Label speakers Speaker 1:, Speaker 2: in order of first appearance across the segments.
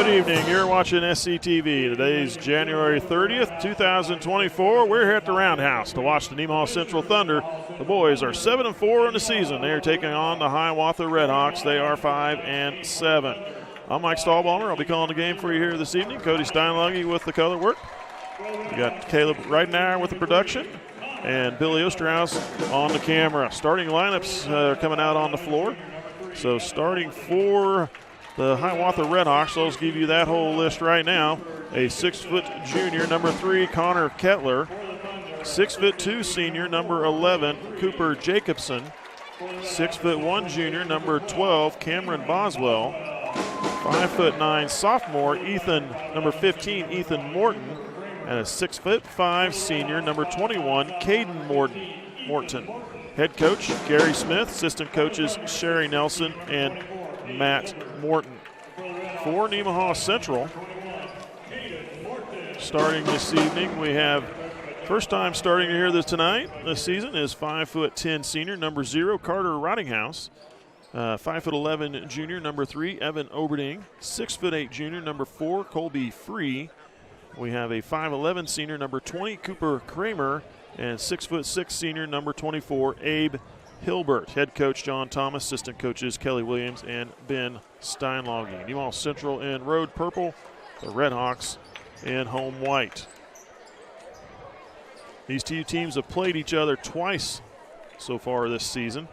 Speaker 1: Good evening. You're watching SCTV. Today's January 30th, 2024. We're here at the Roundhouse to watch the Nemaha Central Thunder. The boys are 7-4 in the season. They are taking on the Hiawatha RedHawks. They are 5-7. I'm Mike Stahlbaumer. I'll be calling the game for you here this evening. Cody Steinlage with the color work. We got Caleb Reitner with the production and Billy Osterhaus on the camera. Starting lineups are coming out on the floor. So starting for the Hiawatha RedHawks, let's give you that whole list right now. A 6-foot junior, number 3, Connor Kettler. 6'2" senior, number 11, Cooper Jacobson. 6'1" junior, number 12, Cameron Boswell. 5'9" sophomore, number 15, Ethan Morton. And a 6'5" senior, number 21, Caden Morton. Head coach, Gary Smith. Assistant coaches, Sherry Nelson and Matt Morton. For Nemaha Central, starting this evening, we have first time starting here this season is 5'10" senior, number 0, Carter Rottinghouse. 5'11" junior, number 3, Evan Oberding. 6'8" junior, number 4, Colby Free. We have a 5'11" senior, number 20, Cooper Kramer. And 6'6" senior, number 24, Abe Hilbert. Head coach John Thomas, assistant coaches Kelly Williams and Ben Steinlage. Nemaha Central in road purple, the RedHawks in home white. These two teams have played each other twice so far this season.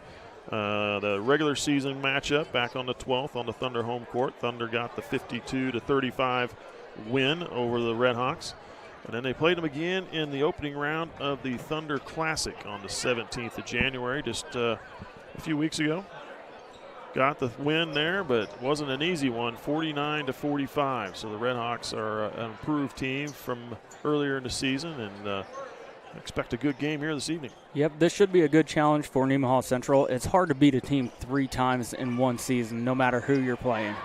Speaker 1: The regular season matchup back on the 12th on the Thunder home court. Thunder got the 52-35 win over the RedHawks. And then they played them again in the opening round of the Thunder Classic on the 17th of January, just a few weeks ago. Got the win there, but wasn't an easy one, 49-45. So the RedHawks are an improved team from earlier in the season, and expect a good game here this evening.
Speaker 2: Yep, this should be a good challenge for Nemaha Central. It's hard to beat a team 3 times in one season, no matter who you're playing.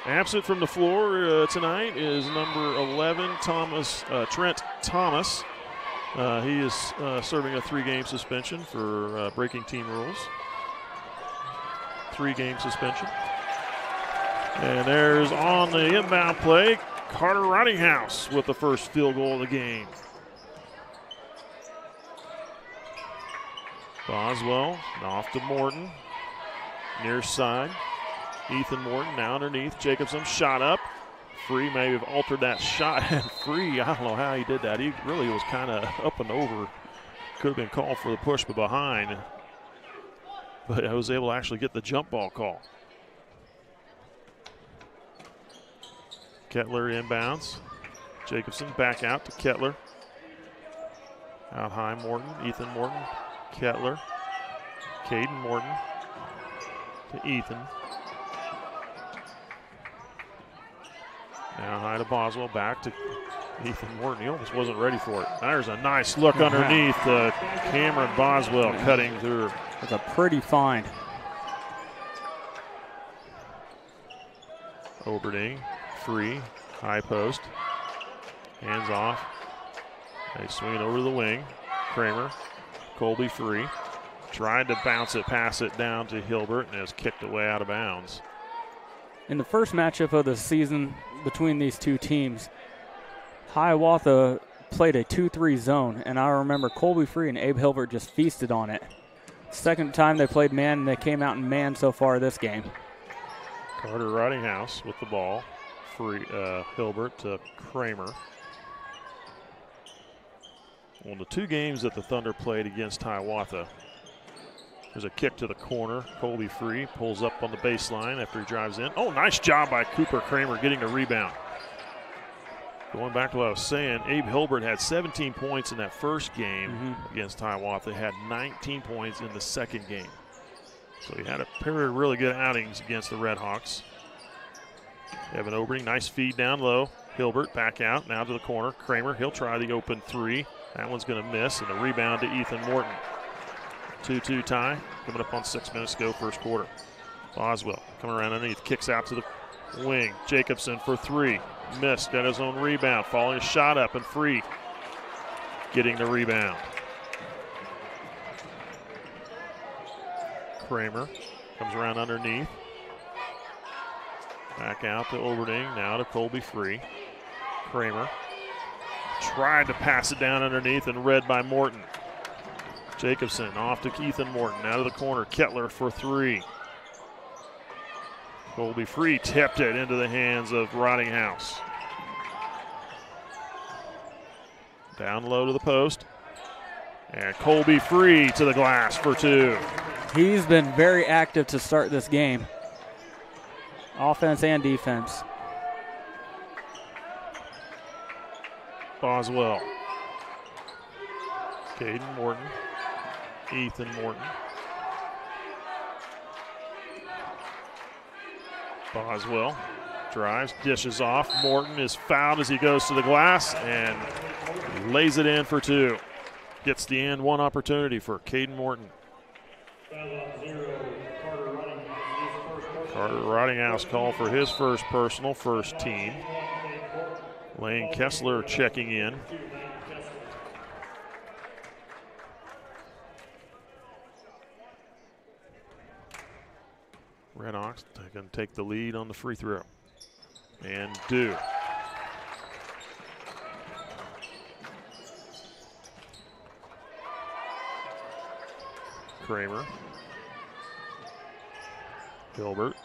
Speaker 1: Absent from the floor tonight is number 11, Trent Thomas. He is serving a 3-game suspension for breaking team rules. 3-game suspension. And there's on the inbound play, Carter Rottinghouse with the first field goal of the game. Boswell off to Morton, near side. Ethan Morton now underneath. Jacobson shot up. Free may have altered that shot. And Free, I don't know how he did that. He really was kind of up and over. Could have been called for the push, but behind. But I was able to actually get the jump ball call. Kettler inbounds. Jacobson back out to Kettler. Out high Morton. Ethan Morton. Kettler. Caden Morton to Ethan. Now high to Boswell, back to Ethan Morton. He almost wasn't ready for it. There's a nice look underneath. Cameron Boswell cutting through.
Speaker 2: It's a pretty find.
Speaker 1: Oberding, Free, high post. Hands off. They swing it over to the wing. Kramer, Colby Free. Tried to bounce it, pass it down to Hilbert, and it was kicked away out of bounds.
Speaker 2: In the first matchup of the season between these two teams, Hiawatha played a 2-3 zone, and I remember Colby Free and Abe Hilbert just feasted on it. Second time they played man, and they came out in man so far this game.
Speaker 1: Carter Rottinghouse with the ball. Free, Hilbert to Kramer. Well, the 2 games that the Thunder played against Hiawatha, there's a kick to the corner. Colby Free pulls up on the baseline after he drives in. Oh, nice job by Cooper Kramer getting the rebound. Going back to what I was saying, Abe Hilbert had 17 points in that first game against Hiawatha. Had 19 points in the second game. So he had a pair of really good outings against the RedHawks. Evan Oberding, nice feed down low. Hilbert back out, now to the corner. Kramer, he'll try the open 3. That one's going to miss, and the rebound to Ethan Morton. 2-2 tie, coming up on 6 minutes to go, first quarter. Boswell coming around underneath, kicks out to the wing. Jacobson for 3, missed, got his own rebound, following a shot up, and Free getting the rebound. Kramer comes around underneath. Back out to Oberding, now to Colby Free. Kramer tried to pass it down underneath and read by Morton. Jacobson off to Ethan Morton, out of the corner. Kettler for three. Colby Free tipped it into the hands of Rottinghouse. Down low to the post. And Colby Free to the glass for two.
Speaker 2: He's been very active to start this game. Offense and defense.
Speaker 1: Boswell. Caden Morton. Ethan Morton. Boswell drives, dishes off. Morton is fouled as he goes to the glass and lays it in for two. Gets the and one opportunity for Caden Morton. Carter Rottinghouse called for his first personal, first team. Lane Kessler checking in. RedHawks going to take the lead on the free throw. And do. Kramer. Gilbert.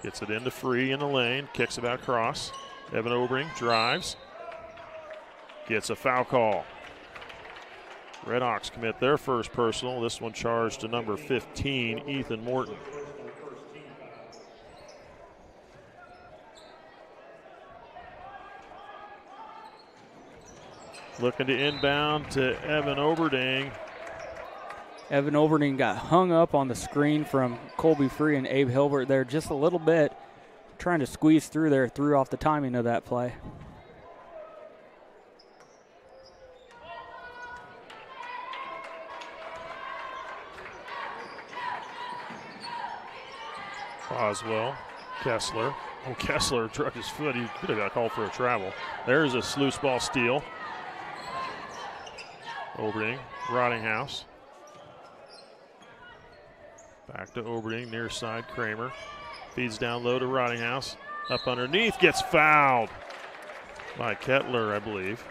Speaker 1: Gets it into Free in the lane. Kicks it out across. Evan Obering drives. Gets a foul call. RedHawks commit their first personal. This one charged to number 15, Ethan Morton. Looking to inbound to Evan Oberding.
Speaker 2: Evan Oberding got hung up on the screen from Colby Free and Abe Hilbert there just a little bit. Trying to squeeze through there, threw off the timing of that play.
Speaker 1: Boswell, Kessler. Oh, Kessler struck his foot. He could have got called for a travel. There's a loose ball steal. Oberding, Rottinghouse. Back to Oberding, near side, Kramer. Feeds down low to Rottinghouse. Up underneath, gets fouled by Kettler, I believe.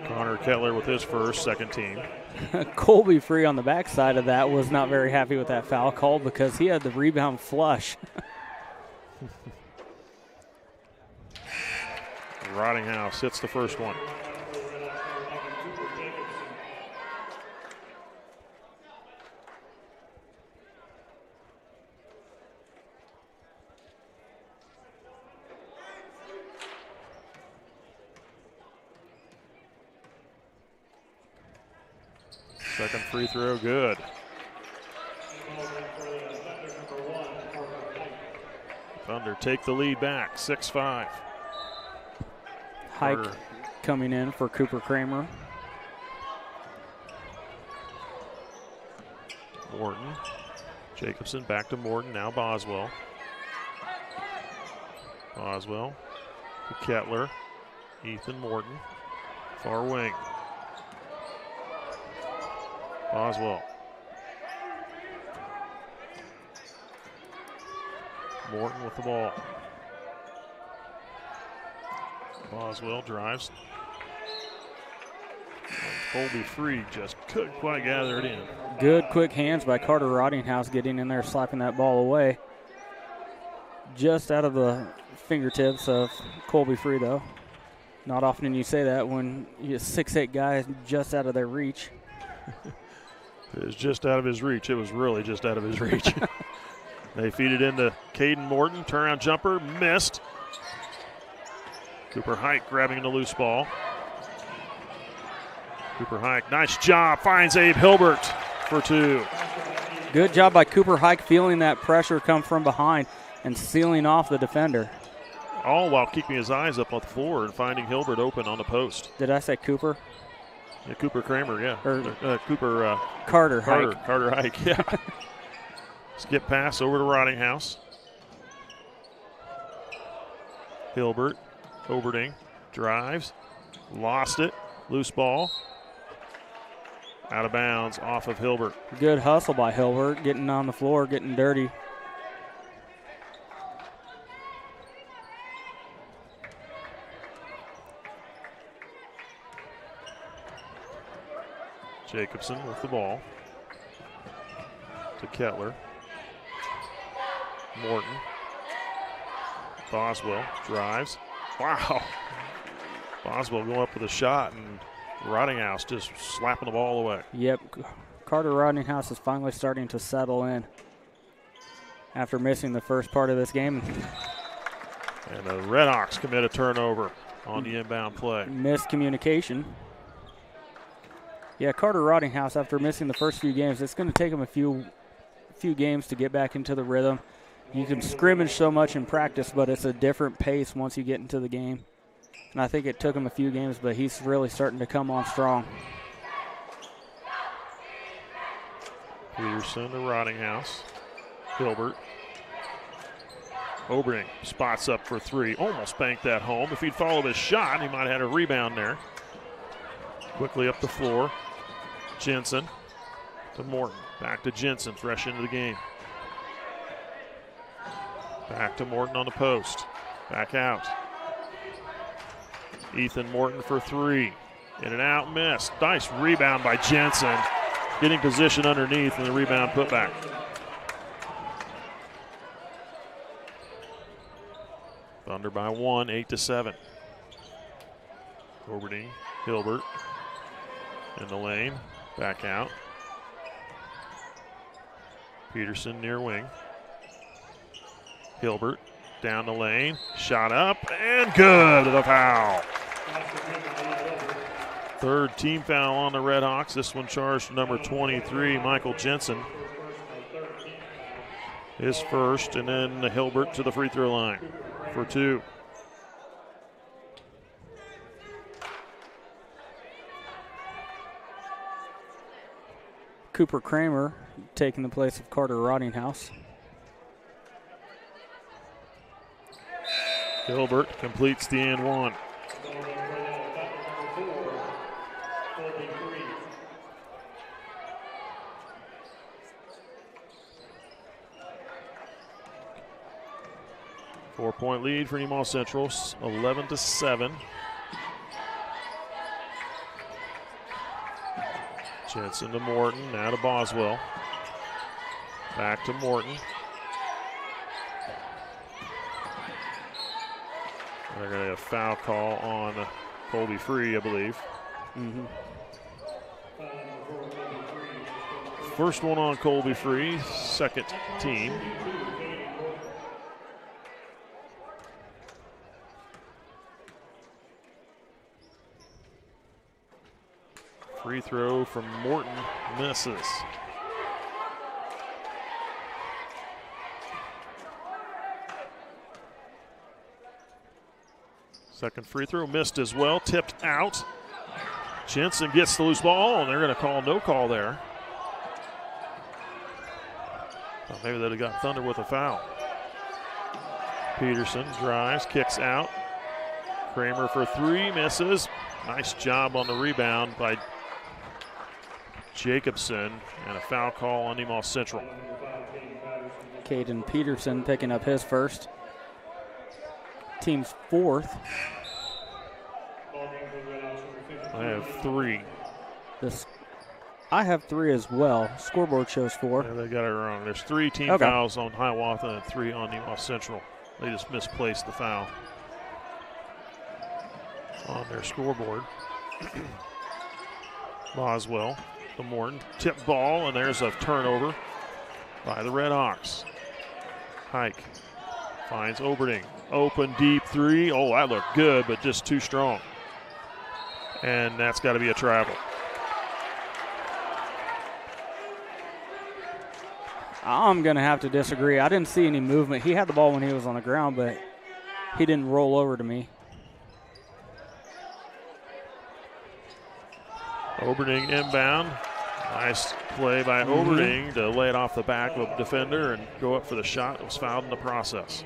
Speaker 1: Connor Kettler with his first, second team.
Speaker 2: Colby Free on the backside of that was not very happy with that foul call because he had the rebound flush.
Speaker 1: Rottinghouse hits the first one. Second free throw, good. Thunder take the lead back, 6-5.
Speaker 2: Hike coming in for Cooper Kramer.
Speaker 1: Morton. Jacobson back to Morton, now Boswell. Boswell to Kettler. Ethan Morton, far wing. Boswell. Morton with the ball. Boswell drives. And Colby Free just couldn't quite gather it in.
Speaker 2: Good quick hands by Carter Rottinghouse getting in there, slapping that ball away. Just out of the fingertips of Colby Free, though. Not often you say that when you're a 6'8" guy just out of their reach.
Speaker 1: It was just out of his reach. It was really just out of his reach. They feed it into Caden Morton. Turnaround jumper, missed. Cooper Hike grabbing the loose ball. Cooper Hike, nice job, finds Abe Hilbert for two.
Speaker 2: Good job by Cooper Hike feeling that pressure come from behind and sealing off the defender.
Speaker 1: All while keeping his eyes up on the floor and finding Hilbert open on the post.
Speaker 2: Did I say Cooper?
Speaker 1: Yeah, Cooper Kramer, yeah.
Speaker 2: Or Carter Hike.
Speaker 1: Carter Hike, yeah. Skip pass over to Rottinghouse. Hilbert, Oberding, drives, lost it, loose ball. Out of bounds off of Hilbert.
Speaker 2: Good hustle by Hilbert, getting on the floor, getting dirty.
Speaker 1: Jacobson with the ball to Kettler. Morton. Boswell drives. Wow. Boswell going up with a shot, and Rottinghouse just slapping the ball away.
Speaker 2: Yep. Carter Rottinghouse is finally starting to settle in after missing the first part of this game.
Speaker 1: And the RedHawks commit a turnover on the inbound play.
Speaker 2: Miscommunication. Yeah, Carter Rottinghouse, after missing the first few games, it's going to take him a few games to get back into the rhythm. You can scrimmage so much in practice, but it's a different pace once you get into the game. And I think it took him a few games, but he's really starting to come on strong.
Speaker 1: Peterson to Rottinghouse. Hilbert. Oberding spots up for three. Almost banked that home. If he'd followed his shot, he might have had a rebound there. Quickly up the floor. Jensen to Morton. Back to Jensen, fresh into the game. Back to Morton on the post. Back out. Ethan Morton for three. In and out, missed. Nice rebound by Jensen. Getting position underneath, and the rebound put back. Thunder by 1, 8-7. Oberding, Hilbert in the lane. Back out. Peterson near wing. Hilbert down the lane. Shot up and good. The foul. Third team foul on the RedHawks. This one charged number 23, Michael Jensen. His first, and then Hilbert to the free throw line for two.
Speaker 2: Cooper Kramer taking the place of Carter Rottinghouse.
Speaker 1: Hilbert completes the and one. Four-point lead for Nemaha Central, 11-7. Jensen to Morton, now to Boswell. Back to Morton. They're going to have a foul call on Colby Free, I believe.
Speaker 2: Mm-hmm.
Speaker 1: First one on Colby Free, second team. Free throw from Morton misses. Second free throw missed as well, tipped out. Jensen gets the loose ball, and they're going to call no call there. Well, maybe they'd have got Thunder with a foul. Peterson drives, kicks out. Kramer for three, misses. Nice job on the rebound by Jacobson, and a foul call on Nemaha Central.
Speaker 2: Caden Peterson picking up his first. Team's fourth.
Speaker 1: I have three.
Speaker 2: I have three as well. Scoreboard shows four.
Speaker 1: Yeah, they got it wrong. There's three team fouls on Hiawatha and three on Nemaha Central. They just misplaced the foul on their scoreboard. Boswell, the Morton, tip ball, and there's a turnover by the RedHawks. Hike finds Oberding. Open deep three. Oh, that looked good, but just too strong. And that's got to be a travel.
Speaker 2: I'm going to have to disagree. I didn't see any movement. He had the ball when he was on the ground, but he didn't roll over to me.
Speaker 1: Oberding inbound. Nice play by Oberding to lay it off the back of a defender and go up for the shot. It was fouled in the process.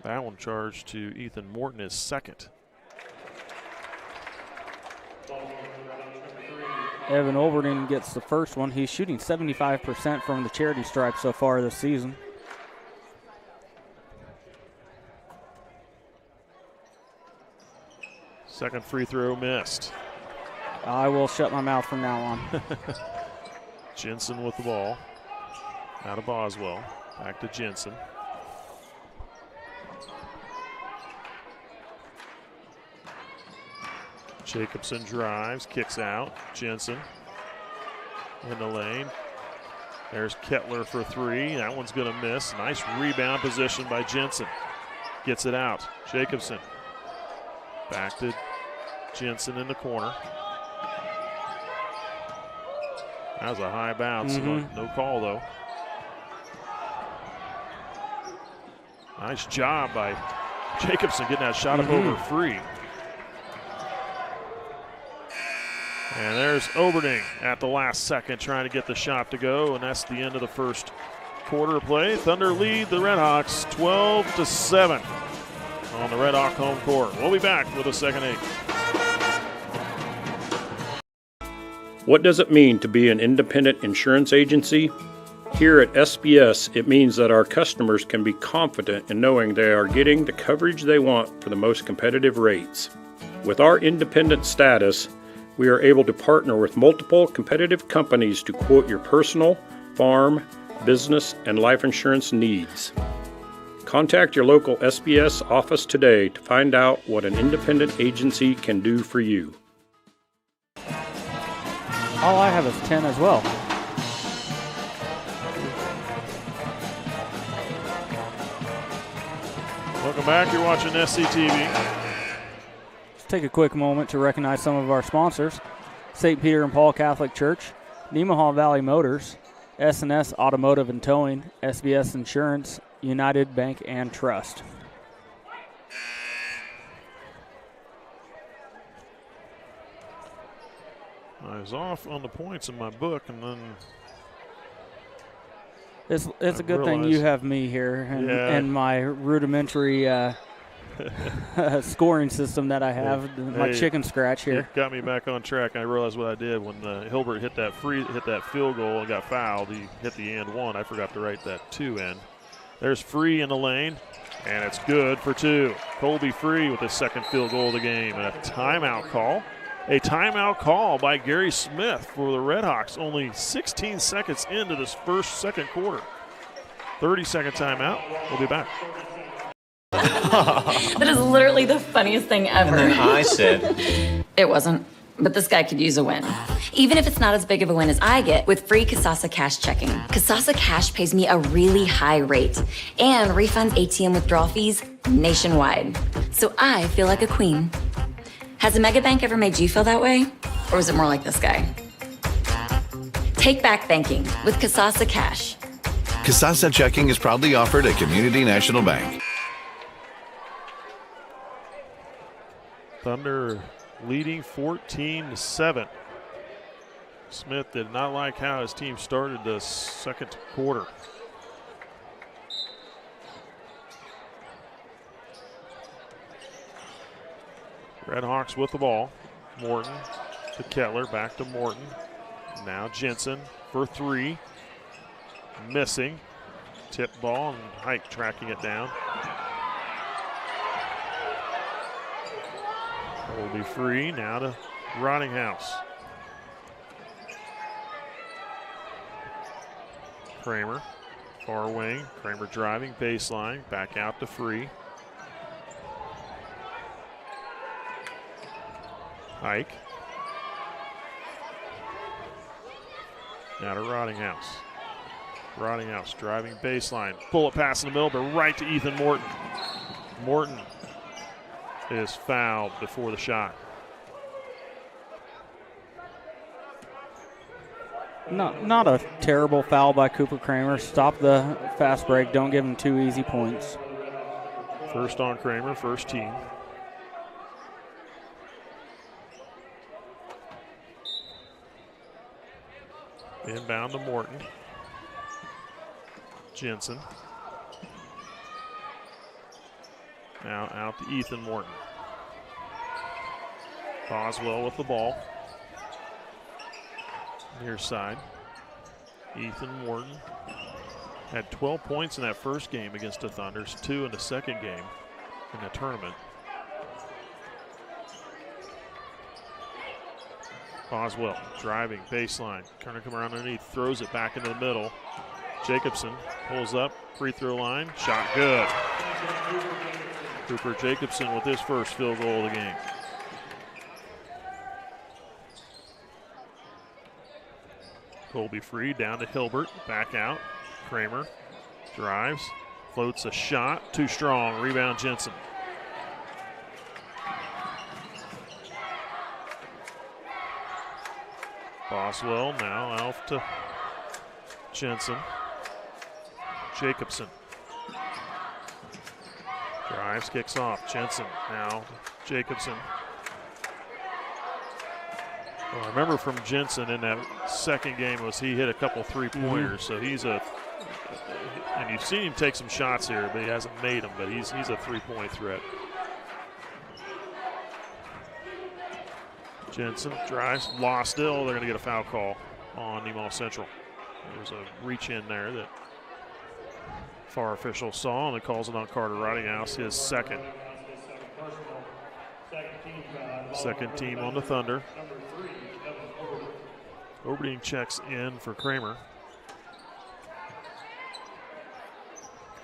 Speaker 1: That one charged to Ethan Morton is second.
Speaker 2: Evan Overton gets the first one. He's shooting 75% from the charity stripe so far this season.
Speaker 1: Second free throw missed.
Speaker 2: I will shut my mouth from now on.
Speaker 1: Jensen with the ball. Out of Boswell. Back to Jensen. Jacobson drives, kicks out. Jensen in the lane. There's Kettler for three. That one's going to miss. Nice rebound position by Jensen. Gets it out. Jacobson. Back to Jensen in the corner. That was a high bounce. No call, though. Nice job by Jacobson getting that shot up over free. And there's Oberding at the last second trying to get the shot to go, and that's the end of the first quarter play. Thunder lead the RedHawks 12-7 on the Red Hawk home court. We'll be back with a second 8.
Speaker 3: What does it mean to be an independent insurance agency? Here at SBS, it means that our customers can be confident in knowing they are getting the coverage they want for the most competitive rates. With our independent status, we are able to partner with multiple competitive companies to quote your personal, farm, business, and life insurance needs. Contact your local SBS office today to find out what an independent agency can do for you.
Speaker 2: All I have is 10 as well.
Speaker 1: Welcome back. You're watching SCTV.
Speaker 2: Let's take a quick moment to recognize some of our sponsors. St. Peter and Paul Catholic Church, Nemaha Valley Motors, S&S Automotive and Towing, SBS Insurance, United Bank and Trust.
Speaker 1: I was off on the points in my book, and then
Speaker 2: it's a good thing you have me here and my rudimentary scoring system that I have, my chicken scratch here.
Speaker 1: It got me back on track. I realized what I did when Hilbert hit that field goal and got fouled. He hit the and one. I forgot to write that 2 in. There's Free in the lane, and it's good for 2. Colby Free with his second field goal of the game, and a timeout call. A timeout call by Gary Smith for the RedHawks, only 16 seconds into this second quarter. 30-second timeout. We'll be back.
Speaker 4: That is literally the funniest thing ever.
Speaker 5: And then I said,
Speaker 4: It wasn't, but this guy could use a win. Even if it's not as big of a win as I get with free Kasasa Cash checking. Kasasa Cash pays me a really high rate and refunds ATM withdrawal fees nationwide. So I feel like a queen. Has a mega bank ever made you feel that way? Or is it more like this guy? Take back banking with Kasasa Cash.
Speaker 6: Kasasa checking is proudly offered at Community National Bank.
Speaker 1: Thunder leading 14-7. Smith did not like how his team started the second quarter. RedHawks with the ball. Morton to Kettler, back to Morton. Now Jensen for 3. Missing. Tip ball and Hike tracking it down. Will be Free now to Rottinghouse. Kramer, far wing. Kramer driving baseline, back out to Free. Hike. Now to Rottinghouse. Rottinghouse driving baseline. Pull it pass in the middle, but right to Ethan Morton. Morton is fouled before the shot.
Speaker 2: Not a terrible foul by Cooper Kramer. Stop the fast break. Don't give him 2 easy points.
Speaker 1: First on Kramer, first team. Inbound to Morton. Jensen. Now out to Ethan Morton. Boswell with the ball. Near side. Ethan Morton had 12 points in that first game against the Thunders, 2 in the second game in the tournament. Boswell driving baseline. Turner come around underneath, throws it back into the middle. Jacobson pulls up, free throw line, shot good. Cooper Jacobson with his first field goal of the game. Colby Free down to Hilbert, back out. Kramer drives, floats a shot, too strong, rebound Jensen. Boswell now off to Jensen. Jacobson drives, kicks off. Jensen now Jacobson. Well, I remember from Jensen in that second game was he hit a couple three-pointers, so he's and you've seen him take some shots here, but he hasn't made them, but he's a three-point threat. Jensen drives, lost still. They're going to get a foul call on Nemaha Central. There's a reach in there that FAR official saw, and it calls it on Carter Rodinghouse, his second. Second team on the Thunder. Oberding checks in for Kramer.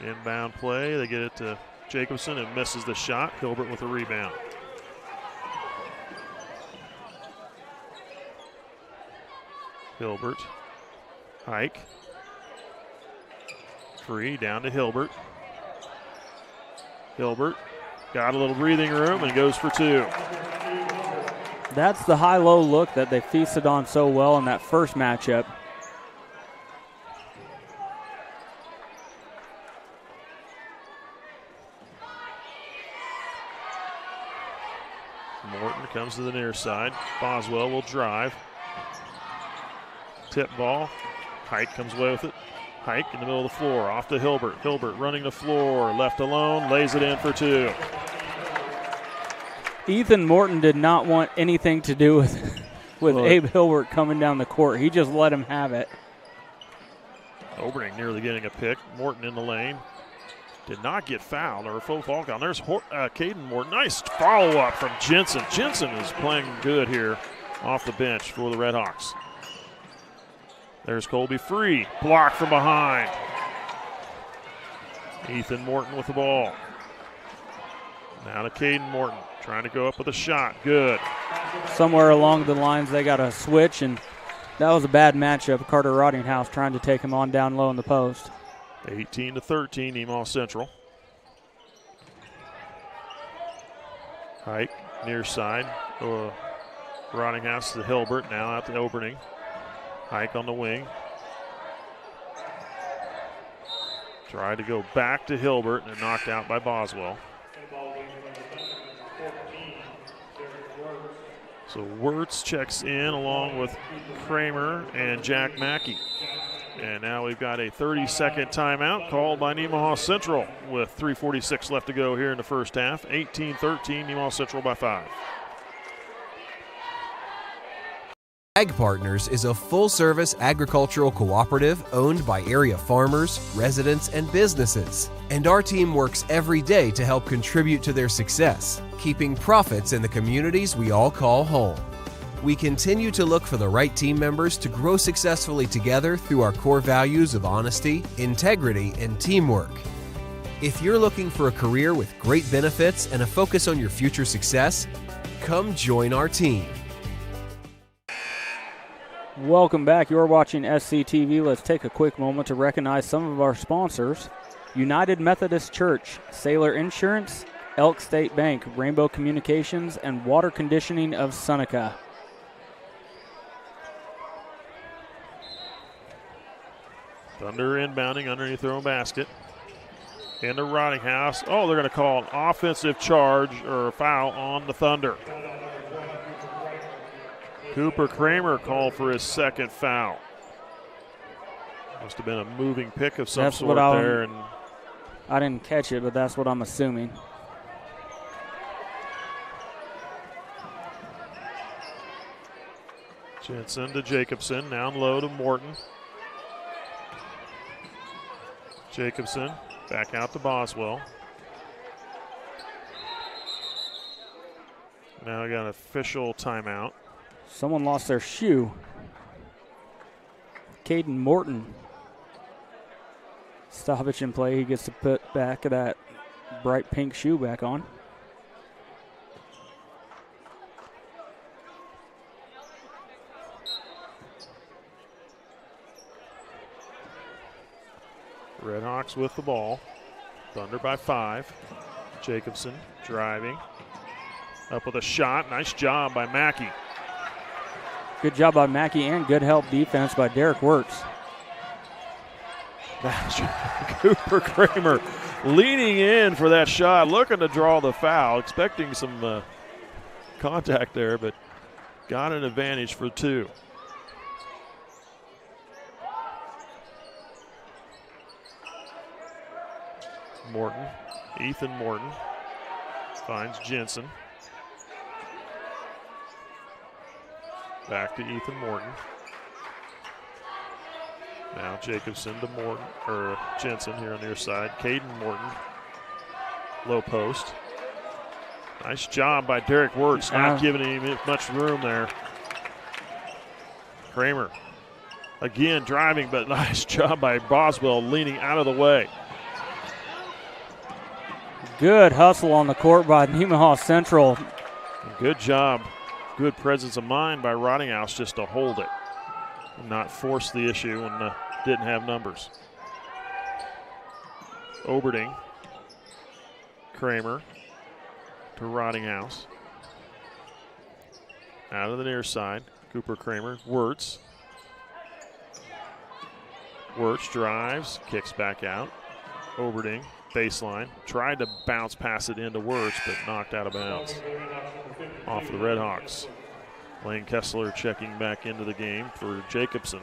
Speaker 1: Inbound play, they get it to Jacobson and misses the shot. Hilbert with a rebound. Hilbert, Hike, free down to Hilbert. Hilbert got a little breathing room and goes for two.
Speaker 2: That's the high-low look that they feasted on so well in that first matchup.
Speaker 1: Morton comes to the near side. Boswell will drive. Tip ball. Hike comes away with it. Hike in the middle of the floor, off to Hilbert. Hilbert running the floor, left alone, lays it in for two.
Speaker 2: Ethan Morton did not want anything to do with Abe Hilbert coming down the court. He just let him have it.
Speaker 1: Oberding nearly getting a pick. Morton in the lane. Did not get fouled or a full foul count. There's Caden Morton. Nice follow-up from Jensen. Jensen is playing good here off the bench for the RedHawks. There's Colby Free, blocked from behind. Ethan Morton with the ball. Now to Caden Morton, trying to go up with a shot. Good.
Speaker 2: Somewhere along the lines, they got a switch, and that was a bad matchup. Carter Rodinghouse trying to take him on down low in the post.
Speaker 1: 18-13, Nemaha Central. Hike, near side. Rodinghouse to Hilbert, now out to Oberding. Hike on the wing. Tried to go back to Hilbert and knocked out by Boswell. So Wirtz checks in along with Kramer and Jack Mackey. And now we've got a 30-second timeout called by Nemaha Central with 3:46 left to go here in the first half. 18-13, Nemaha Central by 5.
Speaker 7: Ag Partners is a full-service agricultural cooperative owned by area farmers, residents, and businesses. And our team works every day to help contribute to their success, keeping profits in the communities we all call home. We continue to look for the right team members to grow successfully together through our core values of honesty, integrity, and teamwork. If you're looking for a career with great benefits and a focus on your future success, come join our team.
Speaker 2: Welcome back. You're watching SCTV. Let's take a quick moment to recognize some of our sponsors. United Methodist Church, Sailor Insurance, Elk State Bank, Rainbow Communications, and Water Conditioning of Seneca.
Speaker 1: Thunder inbounding underneath their own basket. Into Rodinghouse. Oh, they're going to call an offensive charge or a foul on the Thunder. Cooper Kramer called for his second foul. Must have been a moving pick of some sort there. And
Speaker 2: I didn't catch it, but that's what I'm assuming.
Speaker 1: Jensen to Jacobson, down low to Morton. Jacobson back out to Boswell. Now we got an official timeout.
Speaker 2: Someone lost their shoe. Caden Morton. Stoppage in play. He gets to put back that bright pink shoe back on.
Speaker 1: RedHawks with the ball. Thunder by 5. Jacobson driving. Up with a shot. Nice job by Mackey.
Speaker 2: Good job by Mackey and good help defense by Derek Wirtz.
Speaker 1: Cooper Kramer leaning in for that shot, looking to draw the foul, expecting some contact there, but got an advantage for 2. Morton, Ethan Morton finds Jensen. Back to Ethan Morton. Now Jacobson to Morton, or Jensen here on the near side. Caden Morton, low post. Nice job by Derek Wirtz, not giving him much room there. Kramer again driving, but nice job by Boswell leaning out of the way.
Speaker 2: Good hustle on the court by Nemaha Central.
Speaker 1: Good job. Good presence of mind by Rottinghouse just to hold it and not force the issue and didn't have numbers. Oberding. Kramer to Rottinghouse. Out of the near side. Cooper Kramer. Wirtz. Wirtz drives, kicks back out. Oberding. Baseline, tried to bounce pass it into Wirtz, but knocked out of bounds off the RedHawks. Lane Kessler checking back into the game for Jacobson.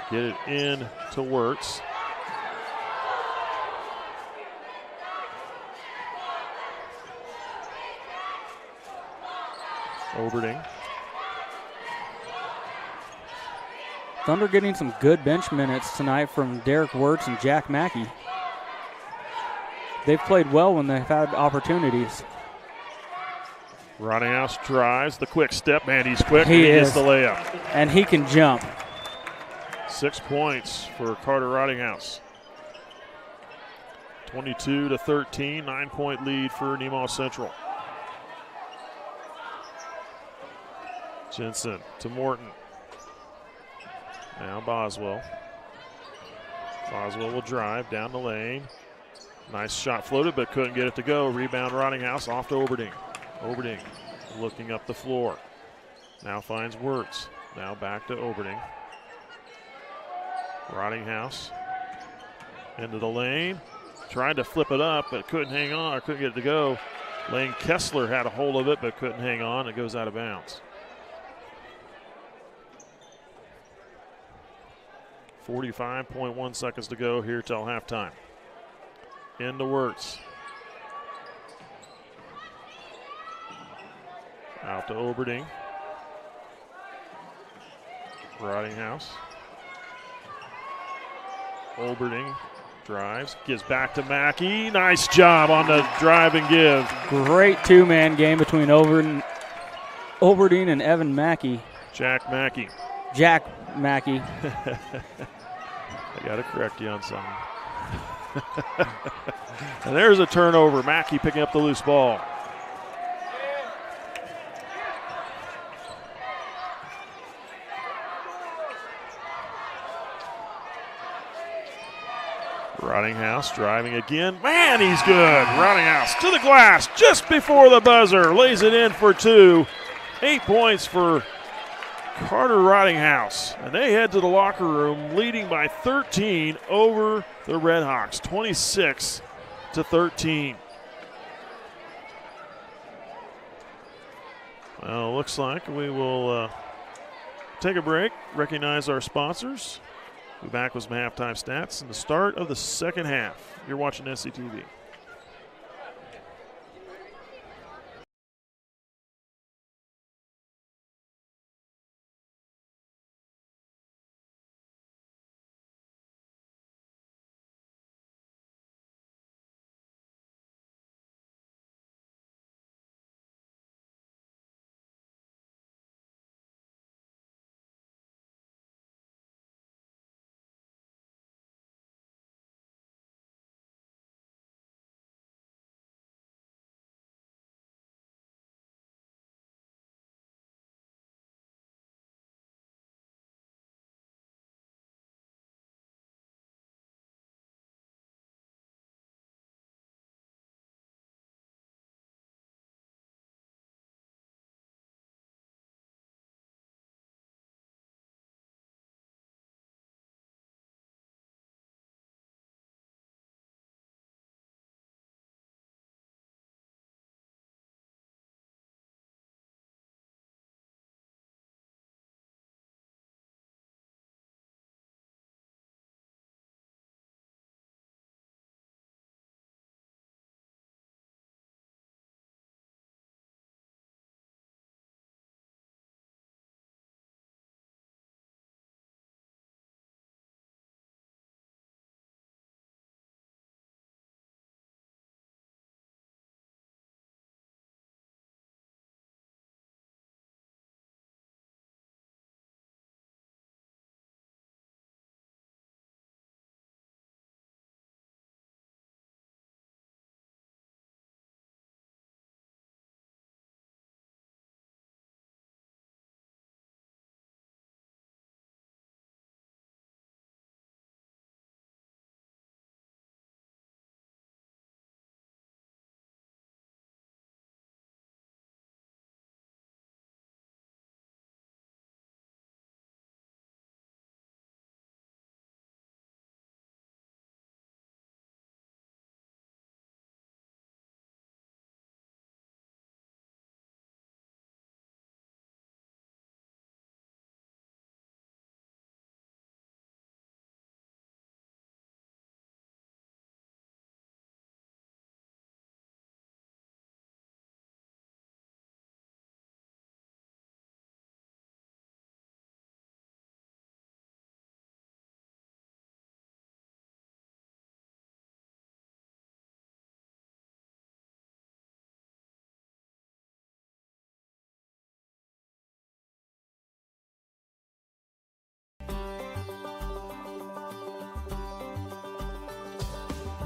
Speaker 1: Get it in to Wirtz. Oberding.
Speaker 2: Thunder getting some good bench minutes tonight from Derek Wirtz and Jack Mackey. They've played well when they've had opportunities.
Speaker 1: Rottinghouse drives the quick step. Man, he's quick.
Speaker 2: He
Speaker 1: gets
Speaker 2: is.
Speaker 1: the layup.
Speaker 2: And he can jump.
Speaker 1: 6 points for Carter Rottinghouse. 22-13, 9-point lead for Nemaha Central. Jensen to Morton. Now Boswell. Boswell will drive down the lane. Nice shot floated, but couldn't get it to go. Rebound Rottinghouse off to Oberding. Oberding looking up the floor. Now finds Wirtz. Now back to Oberding. Rottinghouse into the lane. Tried to flip it up, but couldn't hang on, or couldn't get it to go. Lane Kessler had a hold of it, but couldn't hang on. It goes out of bounds. 45.1 seconds to go here till halftime. Into Wirtz. Out to Oberding. Rottinghouse. Oberding drives, gives back to Mackey. Nice job on the drive and give.
Speaker 2: Great two-man game between Oberding and Evan Mackey.
Speaker 1: Jack Mackey.
Speaker 2: Jack Mackey.
Speaker 1: I got to correct you on something. And there's a turnover. Mackey picking up the loose ball. Rottinghouse driving again. Man, he's good. Rottinghouse to the glass just before the buzzer. Lays it in for 2. 8 points for Carter Rottinghouse. And they head to the locker room leading by 13 over the RedHawks, 26-13. Well, looks like we will take a break, recognize our sponsors. We'll be back with some halftime stats and the start of the second half. You're watching SCTV.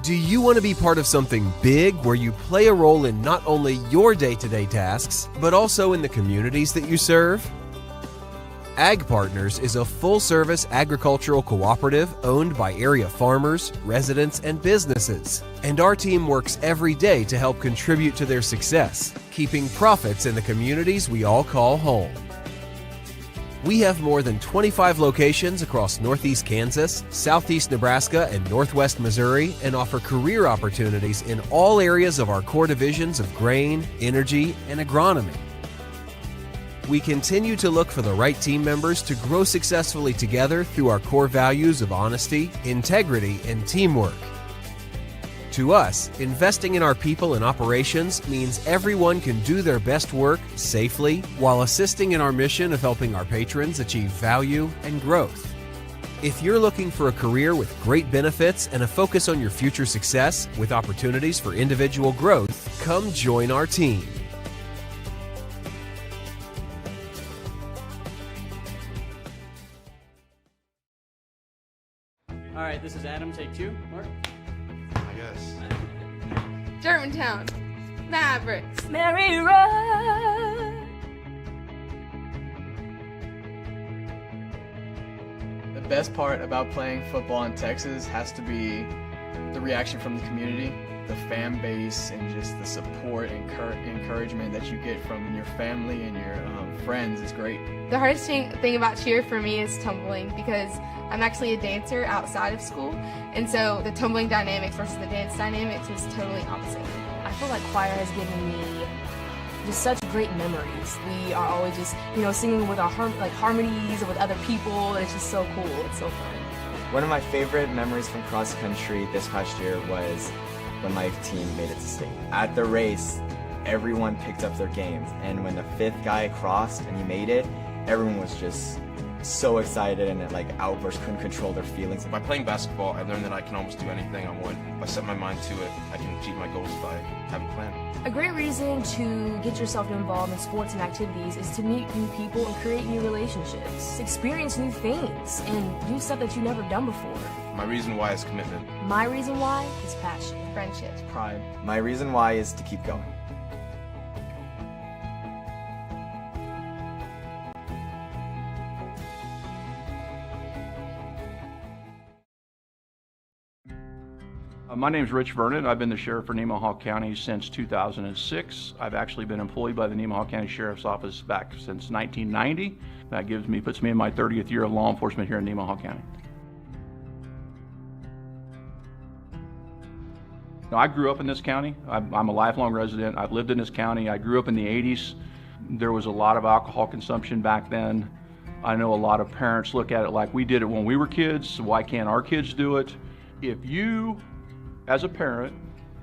Speaker 7: Do you want to be part of something big where you play a role in not only your day-to-day tasks, but also in the communities that you serve? Ag Partners is a full-service agricultural cooperative owned by area farmers, residents, and businesses. And our team works every day to help contribute to their success, keeping profits in the communities we all call home. We have more than 25 locations across Northeast Kansas, Southeast Nebraska, and Northwest Missouri, and offer career opportunities in all areas of our core divisions of grain, energy, and agronomy. We continue to look for the right team members to grow successfully together through our core values of honesty, integrity, and teamwork. To us, investing in our people and operations means everyone can do their best work safely while assisting in our mission of helping our patrons achieve value and growth. If you're looking for a career with great benefits and a focus on your future success with opportunities for individual growth, come join our team.
Speaker 8: All right, this is Adam, take 2. Mark?
Speaker 9: Germantown, Mavericks,
Speaker 10: Mary Road.
Speaker 8: The best part about playing football in Texas has to be the reaction from the community, the fan base, and just the support and encouragement that you get from your family and your friends is great.
Speaker 9: The hardest thing about cheer for me is tumbling, because I'm actually a dancer outside of school, and so the tumbling dynamics versus the dance dynamics was totally opposite.
Speaker 10: I feel like choir has given me just such great memories. We are always just, singing with our harmonies and with other people. It's just so cool. It's so fun.
Speaker 11: One of my favorite memories from cross country this past year was when my team made it to state. At the race, everyone picked up their games, and when the 5th guy crossed and he made it, everyone was just so excited and outbursts, couldn't control their feelings.
Speaker 12: By playing basketball, I learned that I can almost do anything I want. If I set my mind to it, I can achieve my goals if I have a plan.
Speaker 10: A great reason to get yourself involved in sports and activities is to meet new people and create new relationships, experience new things, and do stuff that you've never done before.
Speaker 12: My reason why is commitment.
Speaker 10: My reason why is passion,
Speaker 9: Friendships.
Speaker 8: Pride.
Speaker 11: My reason why is to keep going.
Speaker 3: My name is Rich Vernon. I've been the sheriff for Nemaha County since 2006. I've actually been employed by the Nemaha County Sheriff's Office back since 1990. That puts me in my 30th year of law enforcement here in Nemaha County. Now, I grew up in this county. I'm a lifelong resident. I've lived in this county. I grew up in the 80s. There was a lot of alcohol consumption back then. I know a lot of parents look at it like we did it when we were kids, so why can't our kids do it? If you, as a parent,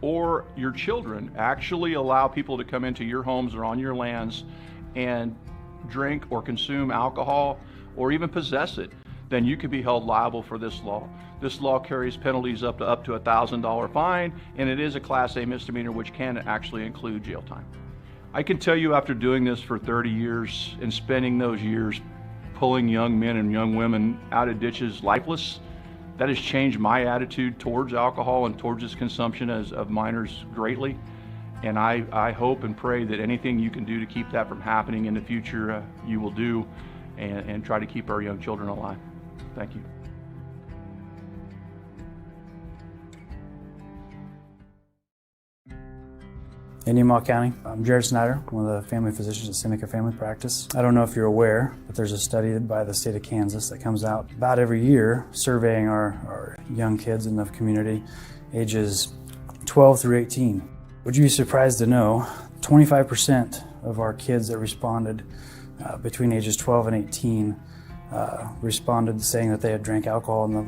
Speaker 3: or your children actually allow people to come into your homes or on your lands and drink or consume alcohol or even possess it, then you could be held liable for this law. This law carries penalties up to a $1,000 fine, and it is a Class A misdemeanor, which can actually include jail time. I can tell you, after doing this for 30 years and spending those years pulling young men and young women out of ditches lifeless, that has changed my attitude towards alcohol and towards its consumption of minors greatly. And I hope and pray that anything you can do to keep that from happening in the future, you will do, and try to keep our young children alive. Thank you.
Speaker 13: In Nemaha County, I'm Jared Snyder, one of the family physicians at Seneca Family Practice. I don't know if you're aware, but there's a study by the state of Kansas that comes out about every year surveying our young kids in the community, ages 12 through 18. Would you be surprised to know 25% of our kids that responded between ages 12 and 18 responded saying that they had drank alcohol in the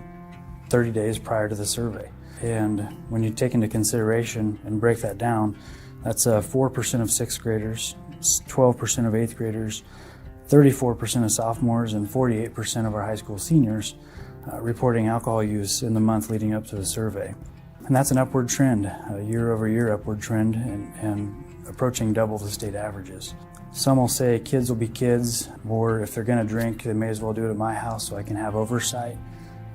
Speaker 13: 30 days prior to the survey. And when you take into consideration and break that down, that's 4% of 6th graders, 12% of 8th graders, 34% of sophomores, and 48% of our high school seniors reporting alcohol use in the month leading up to the survey. And that's an upward trend, a year-over-year upward trend, and approaching double the state averages. Some will say kids will be kids, or if they're going to drink, they may as well do it at my house so I can have oversight.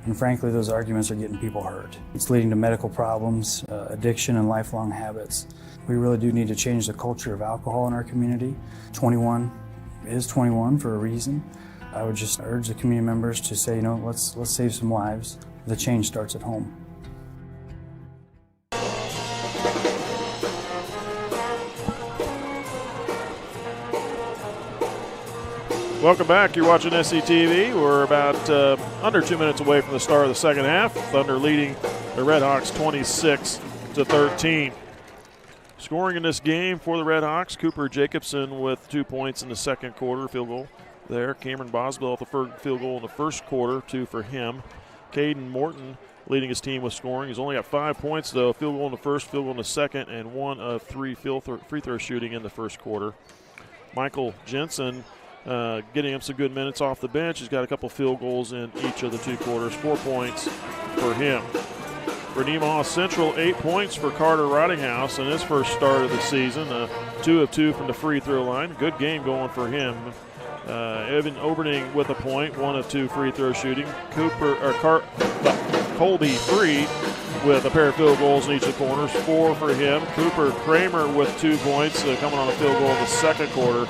Speaker 13: And frankly, those arguments are getting people hurt. It's leading to medical problems, addiction, and lifelong habits. We really do need to change the culture of alcohol in our community. 21 is 21 for a reason. I would just urge the community members to say, let's save some lives. The change starts at home.
Speaker 1: Welcome back. You're watching SCTV. We're about under 2 minutes away from the start of the second half. Thunder leading the RedHawks 26-13. Scoring in this game for the RedHawks, Cooper Jacobson with 2 points in the second quarter, field goal there. Cameron Boswell with the field goal in the first quarter, 2 for him. Caden Morton leading his team with scoring. He's only got 5 points, though. Field goal in the first, field goal in the second, and 1 of 3 free throw shooting in the first quarter. Michael Jensen getting him some good minutes off the bench. He's got a couple field goals in each of the 2 quarters. 4 points for him. For Nemaha Central, 8 points for Carter Rottinghouse in his first start of the season. 2 of 2 from the free throw line. Good game going for him. Evan Oberning with a point, 1 of 2 free throw shooting. Colby Freed with a pair of field goals in each of the corners, 4 for him. Cooper Kramer with 2 points, coming on a field goal in the second quarter.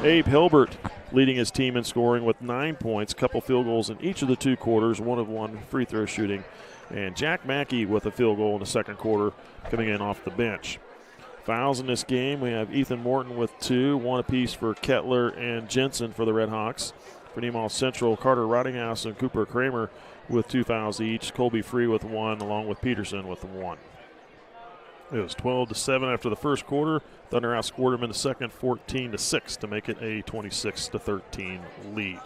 Speaker 1: Abe Hilbert leading his team in scoring with 9 points, a couple field goals in each of the 2 quarters, 1 of 1 free throw shooting. And Jack Mackey with a field goal in the second quarter coming in off the bench. Fouls in this game, we have Ethan Morton with 2, 1 apiece for Kettler and Jensen for the RedHawks. For Nemaha Central, Carter Rottinghouse and Cooper Kramer with 2 fouls each. Colby Free with 1, along with Peterson with 1. It was 12-7 after the first quarter. Thunder outscored them in the second 14-6 to make it a 26-13 lead.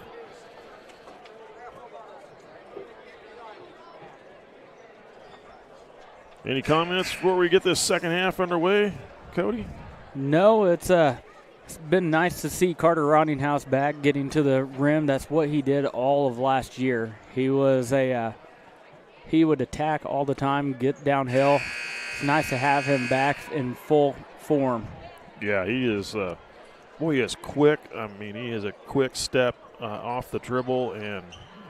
Speaker 1: Any comments before we get this second half underway, Cody?
Speaker 2: No, it's been nice to see Carter Rottinghouse back getting to the rim. That's what he did all of last year. He was he would attack all the time, get downhill. It's nice to have him back in full form.
Speaker 1: Yeah, he is. He is quick. I mean, he has a quick step off the dribble and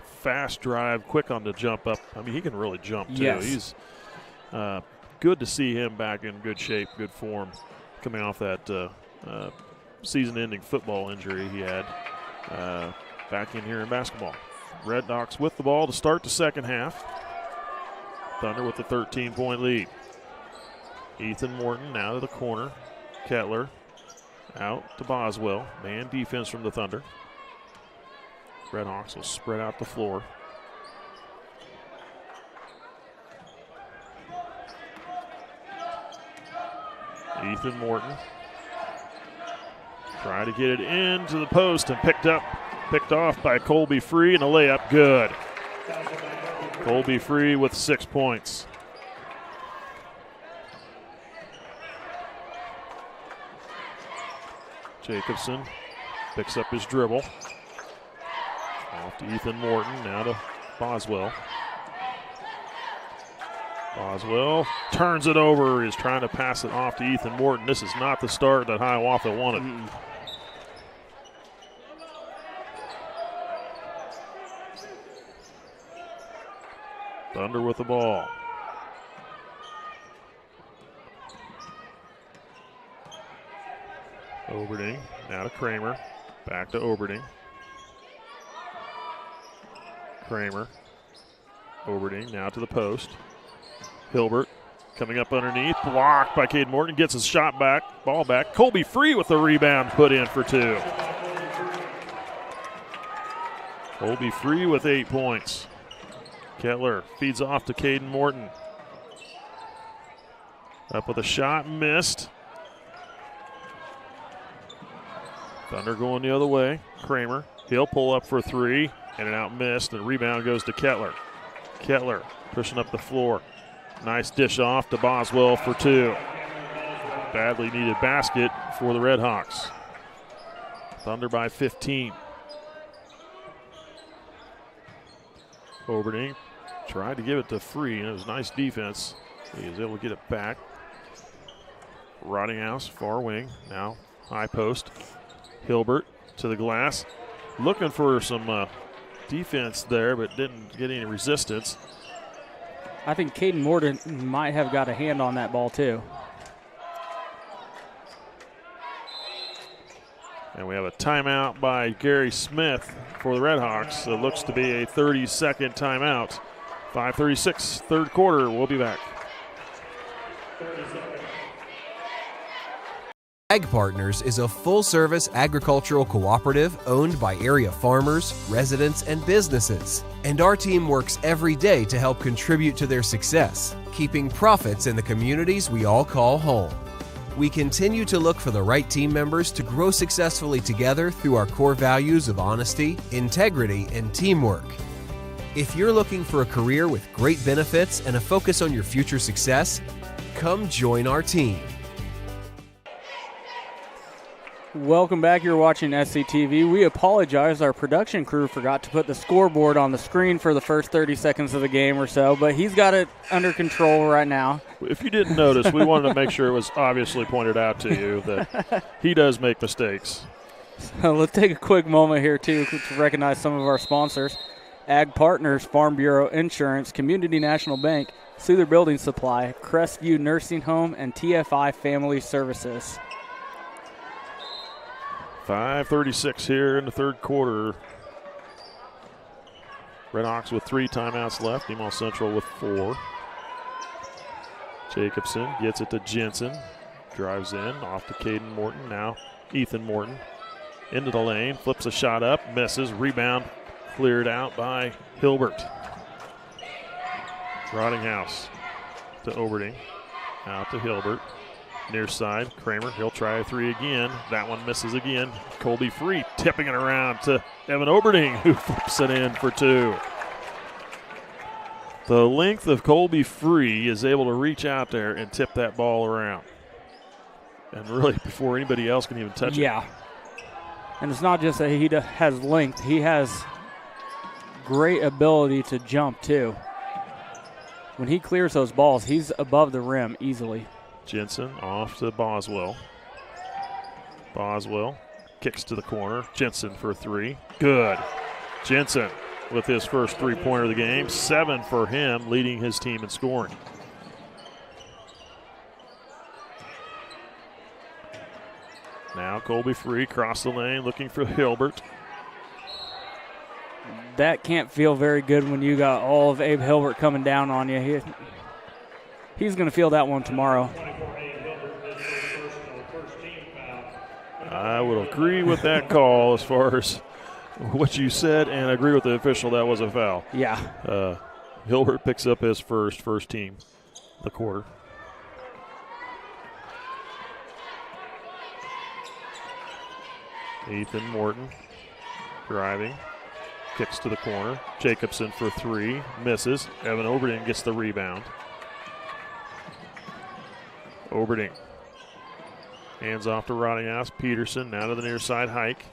Speaker 1: fast drive, quick on the jump up. I mean, he can really jump too.
Speaker 2: Yes.
Speaker 1: He's good to see him back in good shape, good form, coming off that season-ending football injury he had back in here in basketball. RedHawks with the ball to start the second half. Thunder with the 13-point lead. Ethan Morton now to the corner. Kettler out to Boswell. Man defense from the Thunder. RedHawks will spread out the floor. Ethan Morton trying to get it into the post and picked off by Colby Free, and a layup good. Colby Free with 6 points. Jacobson picks up his dribble. Off to Ethan Morton, now to Boswell. Boswell turns it over. He's trying to pass it off to Ethan Morton. This is not the start that Hiawatha wanted. Thunder with the ball. Oberding, now to Kramer. Back to Oberding. Kramer. Oberding, now to the post. Hilbert coming up underneath. Blocked by Caden Morton. Gets his shot back. Ball back. Colby Free with the rebound. Put in for 2. Colby Free with 8 points. Kettler feeds off to Caden Morton. Up with a shot. Missed. Thunder going the other way. Kramer. He'll pull up for 3. And an out missed. And the rebound goes to Kettler. Kettler pushing up the floor. Nice dish off to Boswell for 2. Badly needed basket for the RedHawks. Thunder by 15. Oberding tried to give it to Free, and it was nice defense. He was able to get it back. Rottinghouse, far wing, now high post. Hilbert to the glass. Looking for some defense there, but didn't get any resistance.
Speaker 2: I think Caden Morton might have got a hand on that ball too.
Speaker 1: And we have a timeout by Gary Smith for the RedHawks. It looks to be a 30-second timeout. 5:36, third quarter. We'll be back.
Speaker 7: Ag Partners is a full-service agricultural cooperative owned by area farmers, residents, and businesses. And our team works every day to help contribute to their success, keeping profits in the communities we all call home. We continue to look for the right team members to grow successfully together through our core values of honesty, integrity, and teamwork. If you're looking for a career with great benefits and a focus on your future success, come join our team.
Speaker 2: Welcome back. You're watching SCTV. We apologize. Our production crew forgot to put the scoreboard on the screen for the first 30 seconds of the game or so, but he's got it under control right now.
Speaker 1: If you didn't notice, we wanted to make sure it was obviously pointed out to you that he does make mistakes.
Speaker 2: So let's take a quick moment here, too, to recognize some of our sponsors. Ag Partners, Farm Bureau Insurance, Community National Bank, Souther Building Supply, Crestview Nursing Home, and TFI Family Services.
Speaker 1: 5:36 here in the third quarter. RedHawks with 3 timeouts left. Nemaha Central with 4. Jacobson gets it to Jensen. Drives in, off to Caden Morton. Now Ethan Morton into the lane. Flips a shot up, misses. Rebound cleared out by Hilbert. Rottinghouse to Oberding. Out to Hilbert. Near side, Kramer, he'll try a 3 again. That one misses again. Colby Free tipping it around to Evan Oberding, who flips it in for 2. The length of Colby Free is able to reach out there and tip that ball around. And really before anybody else can even touch it.
Speaker 2: Yeah. And it's not just that he has length. He has great ability to jump, too. When he clears those balls, he's above the rim easily.
Speaker 1: Jensen off to Boswell. Boswell kicks to the corner. Jensen for 3. Good. Jensen with his first three-pointer of the game. 7 for him, leading his team in scoring. Now Colby Free across the lane looking for Hilbert.
Speaker 2: That can't feel very good when you got all of Abe Hilbert coming down on you. He's going to feel that one tomorrow.
Speaker 1: I would agree with that call as far as what you said, and agree with the official that was a foul.
Speaker 2: Yeah.
Speaker 1: Hilbert picks up his first team, the quarter. Ethan Morton driving, kicks to the corner. Jacobson for 3, misses. Evan Oberding gets the rebound. Oberding hands off to Rottinghouse. Peterson now to the near side hike.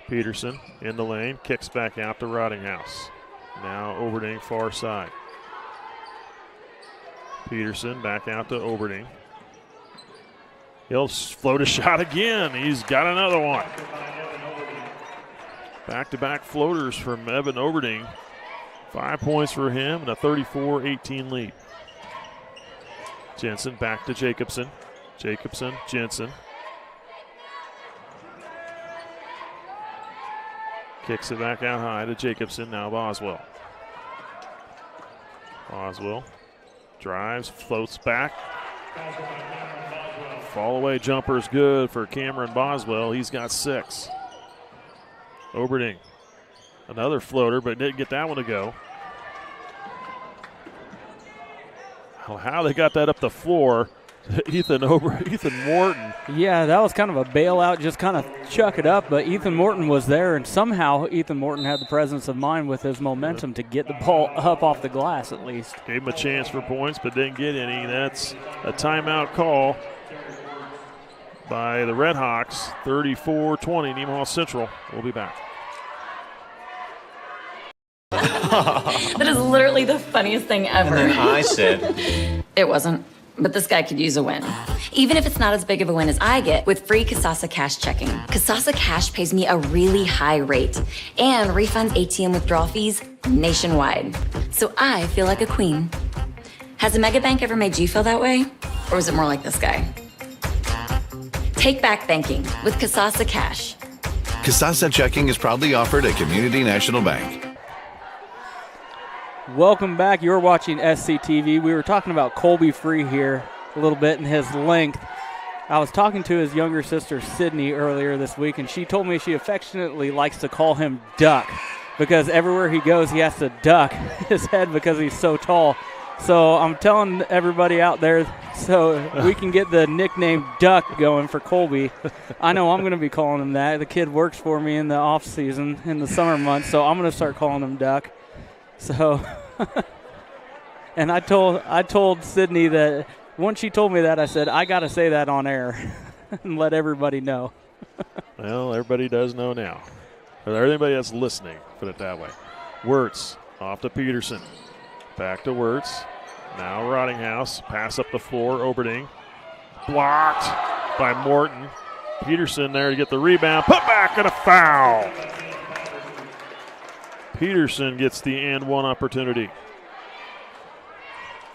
Speaker 1: Peterson in the lane, kicks back out to Rottinghouse. Now Oberding far side. Peterson back out to Oberding. He'll float a shot again. He's got another one. Back-to-back floaters from Evan Oberding. 5 points for him and a 34-18 lead. Jensen back to Jacobson. Jacobson, Jensen. Kicks it back out high to Jacobson. Now Boswell. Boswell drives, floats back. Fall away jumper is good for Cameron Boswell. He's got 6. Oberding, another floater, but didn't get that one to go. How they got that up the floor. Ethan Morton.
Speaker 2: Yeah, that was kind of a bailout, just kind of chuck it up, but Ethan Morton was there, and somehow Ethan Morton had the presence of mind with his momentum to get the ball up off the glass at least.
Speaker 1: Gave him a chance for points, but didn't get any. That's a timeout call by the RedHawks. 34-20, Nemaha Central. We'll be back.
Speaker 4: That is literally the funniest thing ever.
Speaker 5: And then I said,
Speaker 4: It wasn't. But this guy could use a win. Even if it's not as big of a win as I get with free Kasasa Cash checking. Kasasa Cash pays me a really high rate and refunds ATM withdrawal fees nationwide. So I feel like a queen. Has a mega bank ever made you feel that way? Or is it more like this guy? Take back banking with Kasasa Cash.
Speaker 6: Kasasa Checking is proudly offered at Community National Bank.
Speaker 2: Welcome back. You're watching SCTV. We were talking about Colby Free here a little bit and his length. I was talking to his younger sister, Sydney, earlier this week, and she told me she affectionately likes to call him Duck because everywhere he goes, he has to duck his head because he's so tall. So I'm telling everybody out there so we can get the nickname Duck going for Colby. I know I'm going to be calling him that. The kid works for me in the off season, in the summer months, so I'm going to start calling him Duck. So, and I told Sydney that once she told me that, I said, I got to say that on air and let everybody know.
Speaker 1: Well, everybody does know now. Or everybody that's listening, put it that way. Wirtz off to Peterson. Back to Wirtz. Now Rottinghouse. Pass up the floor. Oberding. Blocked by Morton. Peterson there to get the rebound. Put back and a foul. Peterson gets the and one opportunity.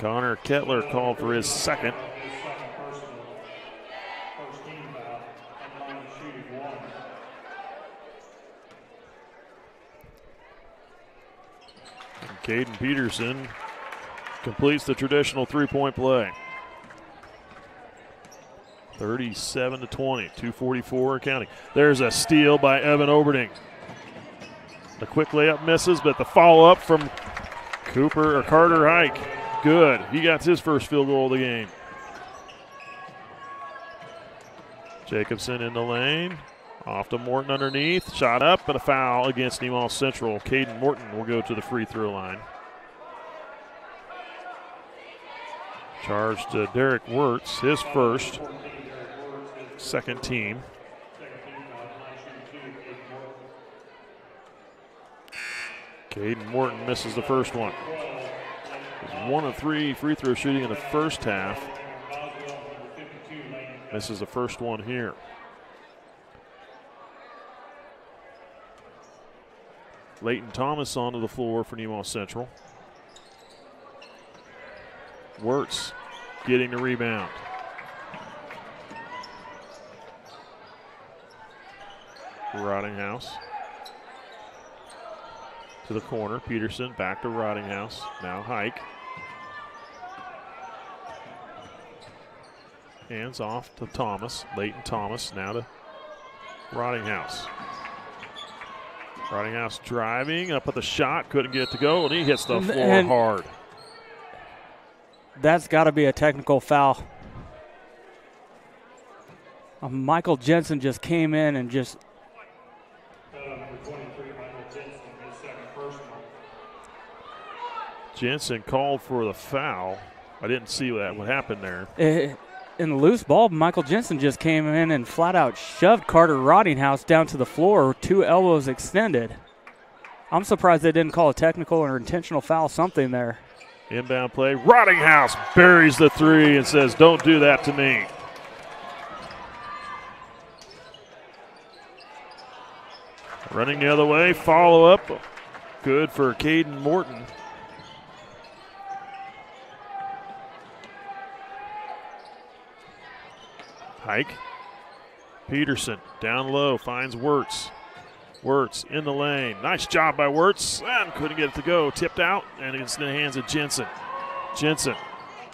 Speaker 1: Connor Kettler called for his second. And Caden Peterson completes the traditional three-point play. 37-20, 2:44 and counting. There's a steal by Evan Oberding. The quick layup misses, but the follow-up from Carter Hike, good. He got his first field goal of the game. Jacobson in the lane, Off to Morton underneath. Shot up, but a foul against Nemaha Central. Caden Morton will go to the free throw line. Charge to Derek Wirtz, his first, second team. Caden Morton misses the first one. He's 1 of 3 free throw shooting in the first half. Misses the first one here. Leighton Thomas onto the floor for Nemaha Central. Wirtz getting the rebound. Roddinghouse to the corner. Peterson back to Roddinghouse. Now Hike. Hands off to Thomas. Leighton Thomas now to Roddinghouse. Roddinghouse driving up with the shot. Couldn't get it to go, and he hits the floor hard.
Speaker 2: That's got to be a technical foul. Michael Jensen just came in and just.
Speaker 1: Jensen called for the foul. I didn't see what happened there.
Speaker 2: In the loose ball, Michael Jensen just came in and flat out shoved Carter Roddinghouse down to the floor, 2 elbows extended. I'm surprised they didn't call a technical or intentional foul, something there.
Speaker 1: Inbound play. Roddinghouse buries the 3 and says, "Don't do that to me." Running the other way. Follow up. Good for Caden Morton. Hike. Peterson down low finds Wirtz. Wirtz in the lane. Nice job by Wirtz, and couldn't get it to go. Tipped out, and it's in the hands of Jensen. Jensen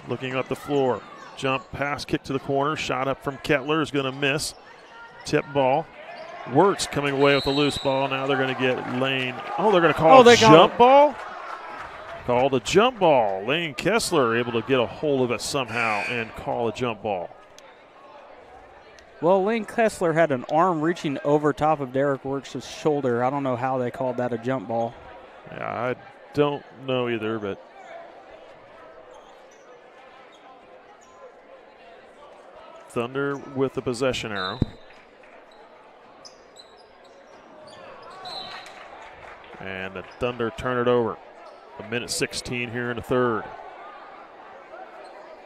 Speaker 1: looking up the floor. Jump pass, kick to the corner. Shot up from Kettler is going to miss. Tip ball. Wirtz coming away with a loose ball. Now they're going to get Lane. Oh, they're going to call a jump ball? Called a jump ball. Lane Kessler able to get a hold of it somehow and call a jump ball.
Speaker 2: Well, Lane Kessler had an arm reaching over top of Derek Wirtz' shoulder. I don't know how they called that a jump ball.
Speaker 1: Yeah, I don't know either, but Thunder with the possession arrow. And the Thunder turn it over. 1:16 here in the third.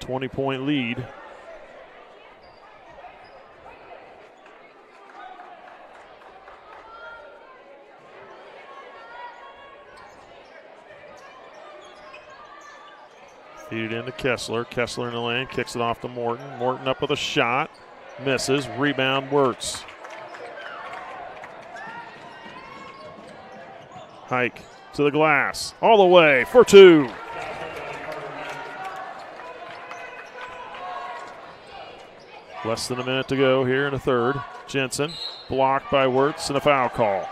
Speaker 1: 20-point lead. Feed it into Kessler. Kessler in the lane, kicks it off to Morton. Morton up with a shot, misses. Rebound, Wirtz. Hike to the glass, all the way for 2. Less than a minute to go here in the third. Jensen blocked by Wirtz and a foul call.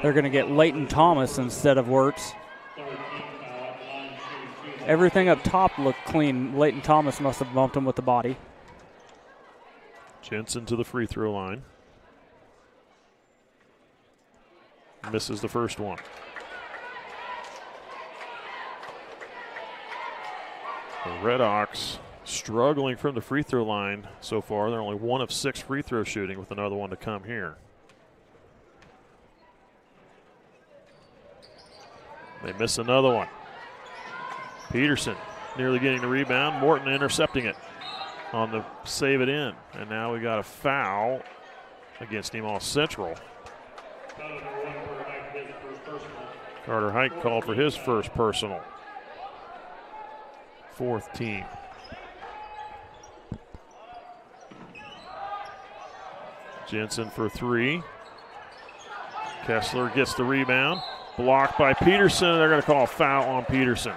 Speaker 2: They're going to get Leighton Thomas instead of Wirtz. Everything up top looked clean. Leighton Thomas must have bumped him with the body.
Speaker 1: Jensen to the free throw line. Misses the first one. The RedHawks struggling from the free throw line so far. They're only 1 of 6 free throw shooting with another one to come here. They miss another one. Peterson nearly getting the rebound. Morton intercepting it on the save it in. And now we got a foul against Nemaha Central. Carter Hike called for his first personal. 4th team. Jensen for 3. Kessler gets the rebound. Blocked by Peterson. They're going to call a foul on Peterson.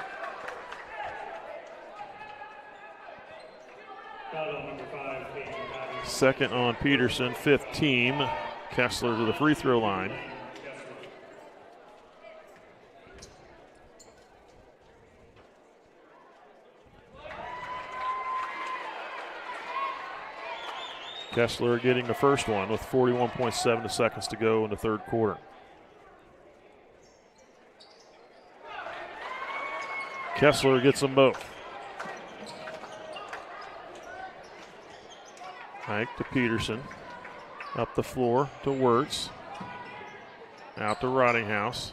Speaker 1: Second on Peterson, 5th team. Kessler to the free throw line. Kessler getting the first one with 41.7 seconds to go in the third quarter. Kessler gets them both. Hike to Peterson. Up the floor to Wirtz. Out to Rottinghouse.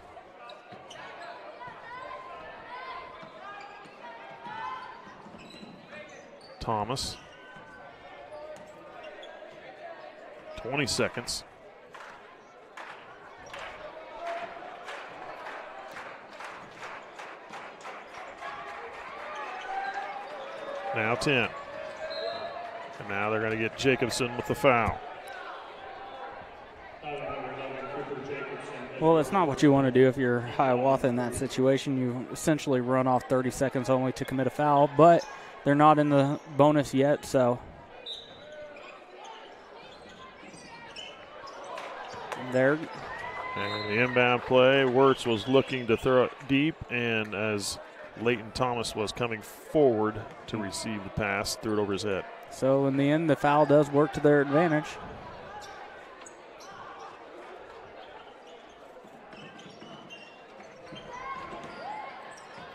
Speaker 1: Thomas. 20 seconds. Now 10. And now they're going to get Jacobson with the foul.
Speaker 2: Well, that's not what you want to do if you're Hiawatha in that situation. You essentially run off 30 seconds only to commit a foul, but they're not in the bonus yet, so there.
Speaker 1: And the inbound play, Wirtz was looking to throw it deep, and as Leighton Thomas was coming forward to receive the pass, threw it over his head.
Speaker 2: So in the end, the foul does work to their advantage.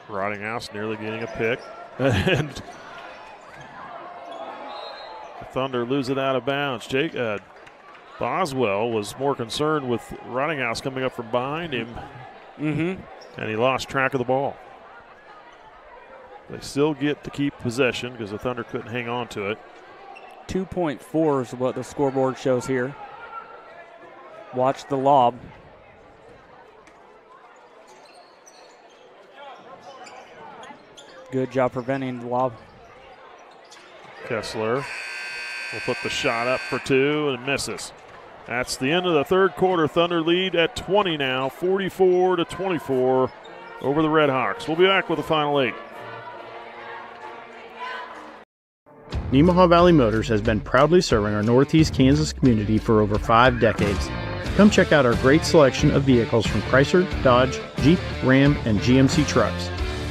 Speaker 1: Rottinghouse nearly getting a pick. And the Thunder lose it out of bounds. Boswell was more concerned with Rottinghouse coming up from behind him. And he lost track of the ball. They still get to keep possession because the Thunder couldn't hang on to it.
Speaker 2: 2.4 is what the scoreboard shows here. Watch the lob. Good job preventing the lob.
Speaker 1: Kessler will put the shot up for two and misses. That's the end of the third quarter. Thunder lead at 20 now, 44-24 over the RedHawks. We'll be back with the final 8.
Speaker 14: Nemaha Valley Motors has been proudly serving our Northeast Kansas community for over 5 decades. Come check out our great selection of vehicles from Chrysler, Dodge, Jeep, Ram, and GMC trucks.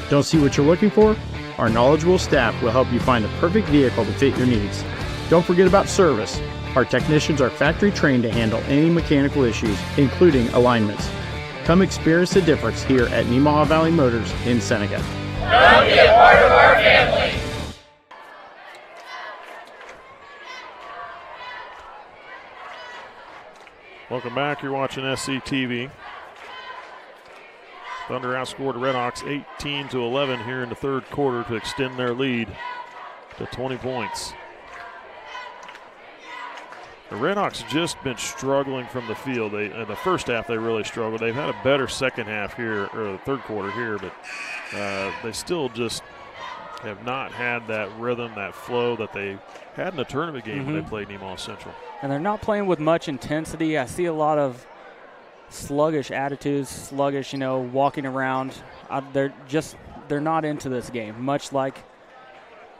Speaker 14: Don't see what you're looking for? Our knowledgeable staff will help you find the perfect vehicle to fit your needs. Don't forget about service. Our technicians are factory trained to handle any mechanical issues, including alignments. Come experience the difference here at Nemaha Valley Motors in Seneca.
Speaker 15: Come be a part of our family.
Speaker 1: Welcome back. You're watching SCTV. Thunder outscored the RedHawks 18-11 here in the third quarter to extend their lead to 20 points. The RedHawks just been struggling from the field. In the first half, they really struggled. They've had a better second half here, or the third quarter here, but they still just have not had that rhythm, that flow that they had in the tournament game when they played Nemaha Central.
Speaker 2: And they're not playing with much intensity. I see a lot of sluggish attitudes, sluggish, walking around. They're not into this game, much like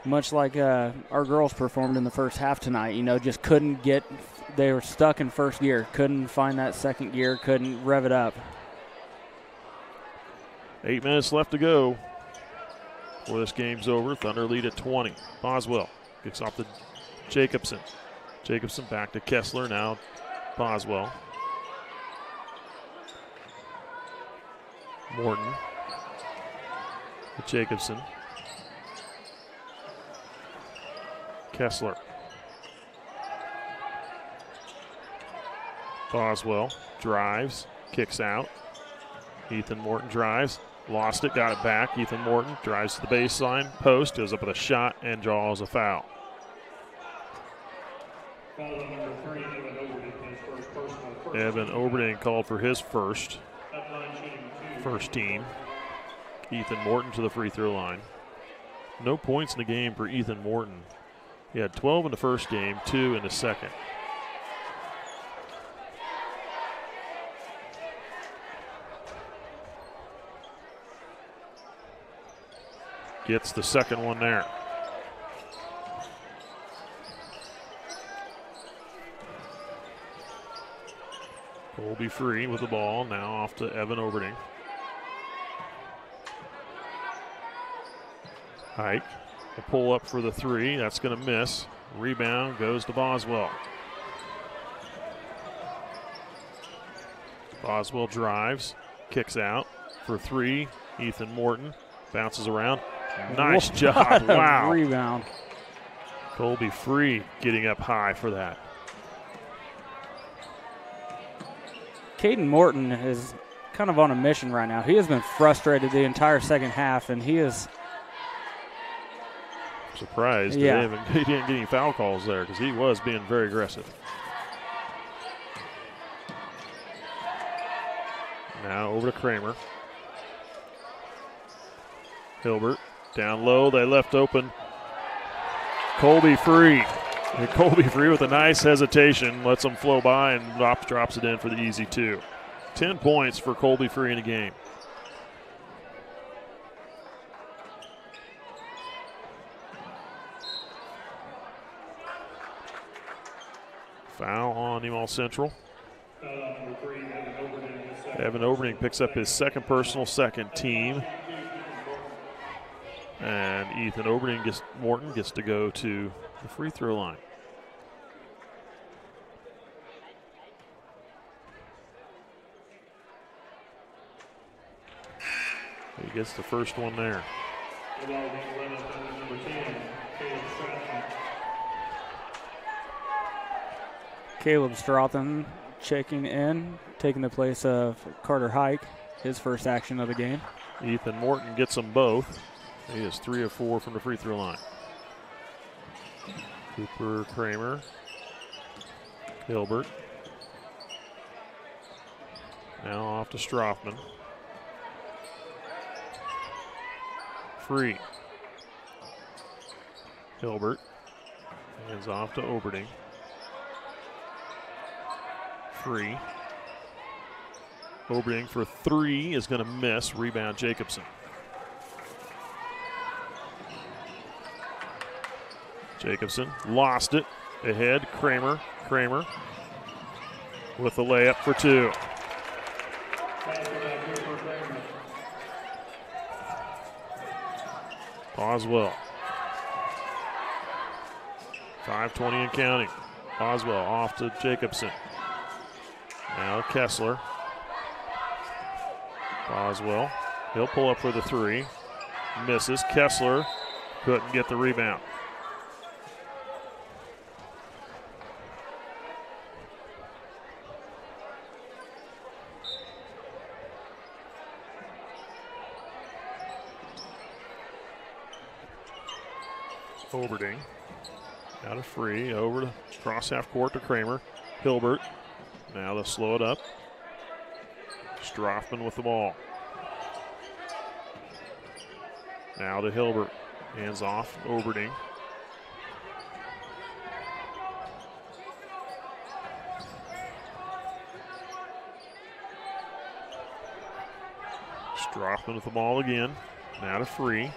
Speaker 2: our girls performed in the first half tonight. Just couldn't get. They were stuck in first gear, couldn't find that second gear, couldn't rev it up.
Speaker 1: 8 minutes left to go before this game's over. Thunder lead at 20. Boswell gets off to Jacobson. Jacobson back to Kessler now. Boswell. Morton to Jacobson. Kessler. Boswell drives, kicks out. Ethan Morton drives, lost it, got it back. Ethan Morton drives to the baseline, post, goes up with a shot, and draws a foul. Evan Overton called for his first team. Ethan Morton to the free throw line. No points in the game for Ethan Morton. He had 12 in the first game, 2 in the second. Gets the second one there. Colby Free with the ball, now off to Evan Overding. Hike, a pull up for the three, that's going to miss. Rebound goes to Boswell. Boswell drives, kicks out for three. Ethan Morton bounces around. Nice job. Wow.
Speaker 2: Rebound.
Speaker 1: Colby Free getting up high for that.
Speaker 2: Caden Morton is kind of on a mission right now. He has been frustrated the entire second half, and he is
Speaker 1: surprised that he didn't get any foul calls there because he was being very aggressive. Now over to Kramer. Hilbert down low. They left open. Colby Free. And Colby Free with a nice hesitation lets them flow by and drops it in for the easy two. 10 points for Colby Free in the game. Foul on Nemaha Central. Evan Oberning picks up his second personal, second team. And Ethan Morton gets to go to the free throw line. He gets the first one there.
Speaker 2: Caleb Stroughton checking in, taking the place of Carter Hike, his first action of the game.
Speaker 1: Ethan Morton gets them both. He is 3 of 4 from the free throw line. Cooper, Kramer, Hilbert. Now off to Strothman. Free. Hilbert. Hands off to Oberding. Free. Oberding for three is going to miss. Rebound Jacobson. Jacobson lost it. Ahead, Kramer. Kramer with the layup for two. Boswell. 5:20 and counting. Boswell off to Jacobson. Now Kessler. Boswell. He'll pull up for the three. Misses. Kessler couldn't get the rebound. Oberding out of free, over to cross half court to Kramer. Hilbert, now they'll slow it up. Strothman with the ball. Now to Hilbert, hands off, Oberding. Strothman with the ball again, now to Free.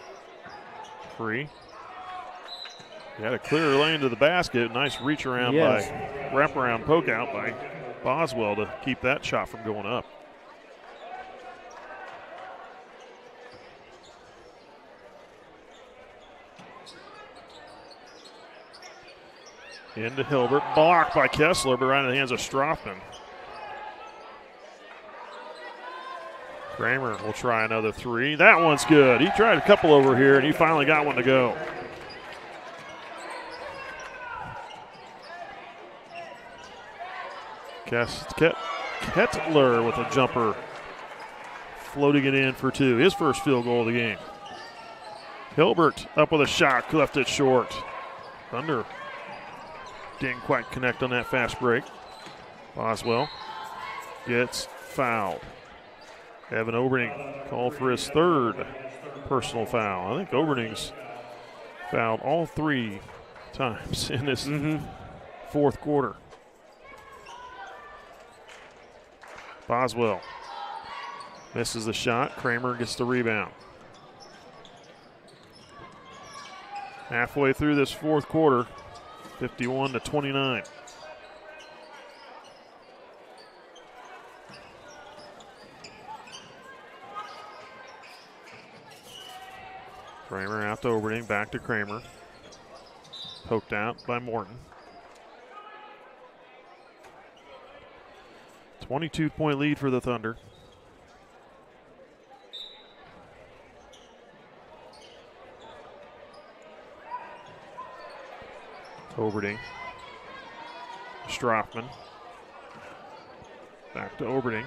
Speaker 1: Free. He had a clear lane to the basket. Nice reach around by wraparound poke out by Boswell to keep that shot from going up. Into Hilbert, blocked by Kessler, but right in the hands of Strothman. Kramer will try another three. That one's good. He tried a couple over here, and he finally got one to go. Kettler with a jumper, floating it in for two. His first field goal of the game. Hilbert up with a shot, left it short. Thunder didn't quite connect on that fast break. Boswell gets fouled. Evan Oberding called for his third personal foul. I think Oberding's fouled all three times in this fourth quarter. Boswell misses the shot. Kramer gets the rebound. Halfway through this fourth quarter, 51-29. Kramer out to Oberding, back to Kramer. Poked out by Morton. 22-point lead for the Thunder. Oberding. Strothman. Back to Oberding.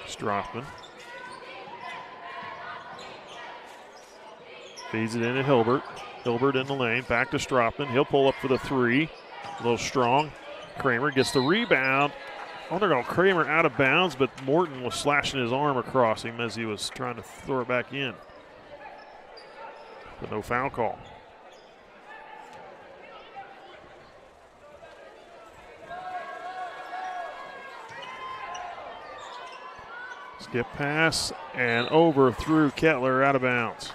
Speaker 1: Strothman. Feeds it into Hilbert. Hilbert in the lane. Back to Strothman. He'll pull up for the three. A little strong. Kramer gets the rebound. Oh, they're going Kramer out of bounds, but Morton was slashing his arm across him as he was trying to throw it back in. But no foul call. Skip pass and over through Kettler out of bounds.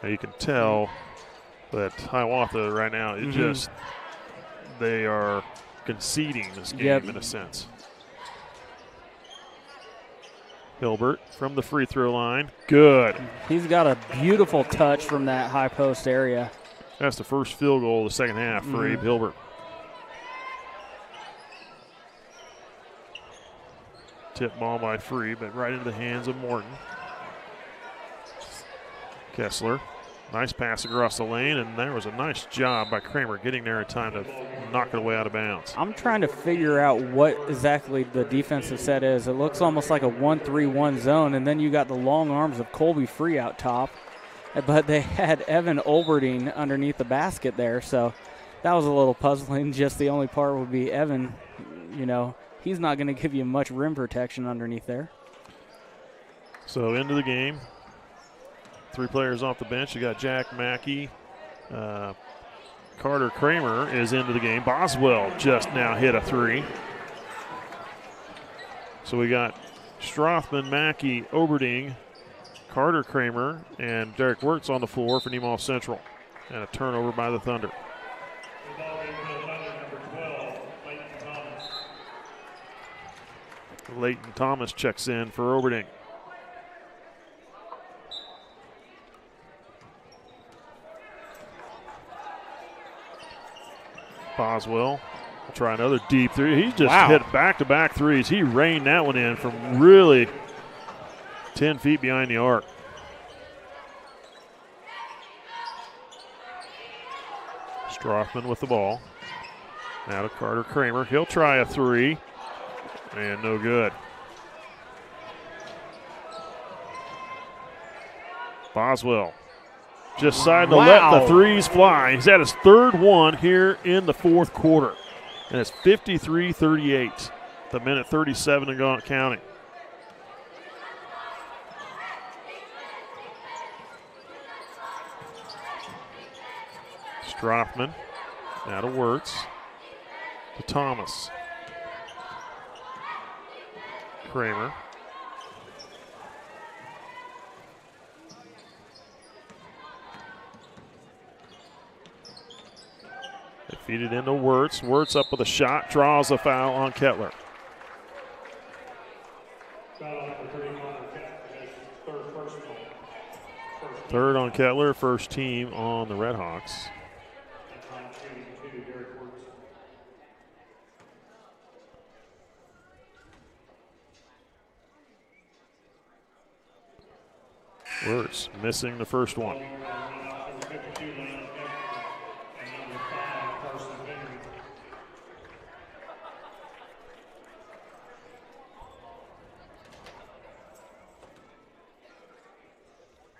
Speaker 1: Now you can tell that Hiawatha right now is just, they are conceding this game in a sense. Hilbert from the free throw line. Good.
Speaker 2: He's got a beautiful touch from that high post area.
Speaker 1: That's the first field goal of the second half for Abe Hilbert. Tip ball by Free, but right into the hands of Morton. Kessler. Nice pass across the lane, and there was a nice job by Kramer getting there in time to knock it away out of bounds.
Speaker 2: I'm trying to figure out what exactly the defensive set is. It looks almost like a 1-3-1 zone, and then you got the long arms of Colby Free out top. But they had Evan Olberding underneath the basket there, so that was a little puzzling. Just the only part would be Evan, you know, he's not going to give you much rim protection underneath there.
Speaker 1: So into the game. 3 players off the bench. You got Jack Mackey. Carter Kramer is into the game. Boswell just now hit a 3. So we got Strothman, Mackey, Oberding, Carter Kramer, and Derek Wirtz on the floor for Nemaha Central. And a turnover by the Thunder. Leighton Thomas checks in for Oberding. Boswell will try another deep three. He's just hit back-to-back threes. He rained that one in from really 10 feet behind the arc. Strothman with the ball. Now to Carter Kramer. He'll try a 3. And no good. Boswell just decided to let the threes fly. He's had his 3rd one here in the 4th quarter. And it's 53-38. The minute 37 to go counting. Strothman. Now to Wirtz. To Thomas. Kramer. They feed it into Wirtz. Wirtz up with a shot, draws a foul on Kettler. Third on Kettler, first team on the RedHawks. Wirtz missing the first one.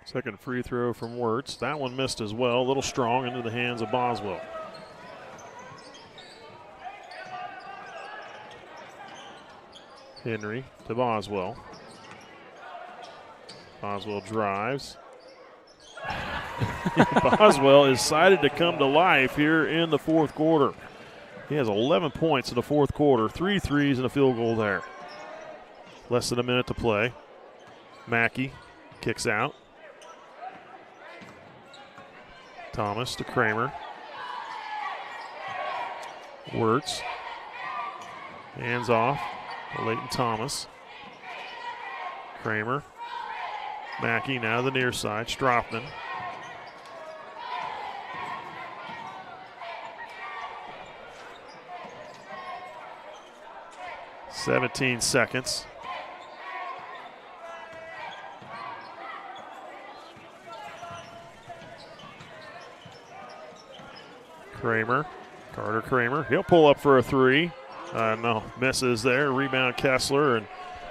Speaker 1: Second free throw from Wirtz. That one missed as well. A little strong into the hands of Boswell. Henry to Boswell. Boswell drives. Boswell is decided to come to life here in the 4th quarter. He has 11 points in the 4th quarter, 3 threes and a field goal there. Less than a minute to play. Mackey kicks out. Thomas to Kramer. Wirtz. Hands off to Leighton Thomas. Kramer. Mackey now the near side. Strothman. "17 seconds. Kramer. Carter Kramer. He'll pull up for a three. No, misses there. Rebound Kessler, and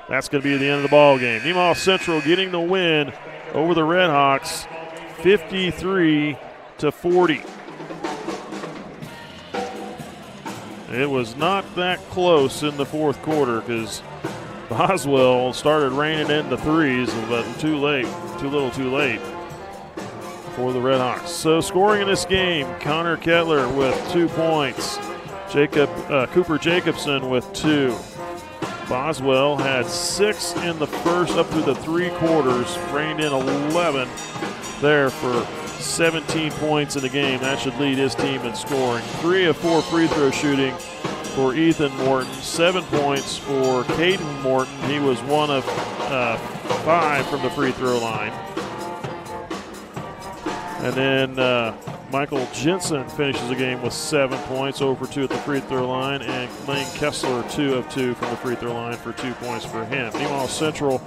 Speaker 1: that's going to be the end of the ball game. Nemaha Central getting the win over the RedHawks, 53-40. It was not that close in the fourth quarter because Boswell started raining in the threes, but too little too late for the RedHawks. So scoring in this game, Connor Kettler with 2 points. Cooper Jacobson with 2. Boswell had 6 in the first up through the 3 quarters, reined in 11 there for 17 points in the game. That should lead his team in scoring. 3 of 4 free throw shooting for Ethan Morton. 7 points for Caden Morton. He was 1 of 5 from the free throw line. And then Michael Jensen finishes the game with 7 points, 0 for 2 at the free throw line, and Lane Kessler 2 of 2 from the free throw line for 2 points for him. Nemaha Central,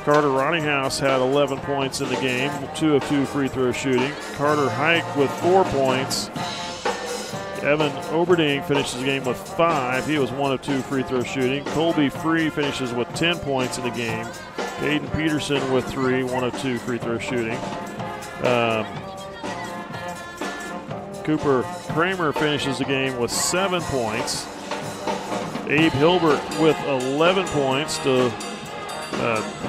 Speaker 1: Carter Rottinghouse had 11 points in the game, 2 of 2 free throw shooting. Carter Hike with 4 points. Evan Oberding finishes the game with 5. He was 1 of 2 free throw shooting. Colby Free finishes with 10 points in the game. Caden Peterson with 3, 1 of 2 free throw shooting. Cooper Kramer finishes the game with 7 points. Abe Hilbert with 11 points to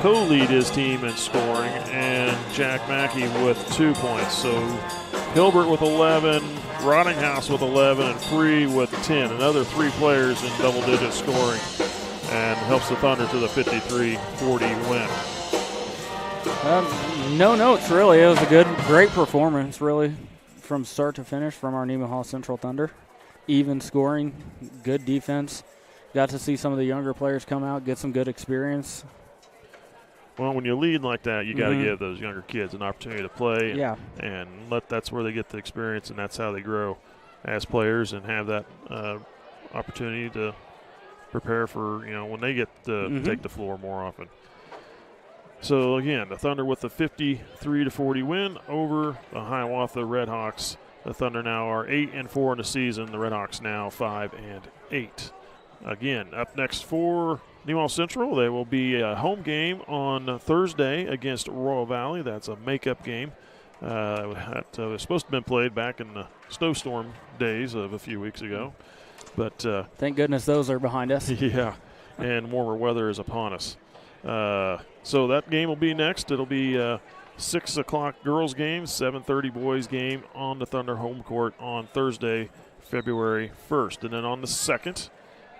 Speaker 1: co-lead his team in scoring, and Jack Mackey with 2 points. So Hilbert with 11, Rottinghouse with 11, and Free with 10. Another 3 players in double-digit scoring, and helps the Thunder to the 53-40 win.
Speaker 2: No notes, really. It was a great performance, really, from start to finish from our Nemaha Central Thunder. Even scoring, good defense. Got to see some of the younger players come out, get some good experience.
Speaker 1: Well, when you lead like that, you got to give those younger kids an opportunity to play. And that's where they get the experience, and that's how they grow as players and have that opportunity to prepare for, when they get to take the floor more often. So, again, the Thunder with the 53-40 win over the Hiawatha RedHawks. The Thunder now are 8-4 in the season. The RedHawks now 5-8. Again, up next for Nemaha Central, there will be a home game on Thursday against Royal Valley. That's a makeup game. That was supposed to have been played back in the snowstorm days of a few weeks ago. But
Speaker 2: thank goodness those are behind us.
Speaker 1: Yeah, and warmer weather is upon us. So that game will be next. It'll be 6 o'clock girls game, 7:30 boys game on the Thunder home court on Thursday, February 1st. And then on the 2nd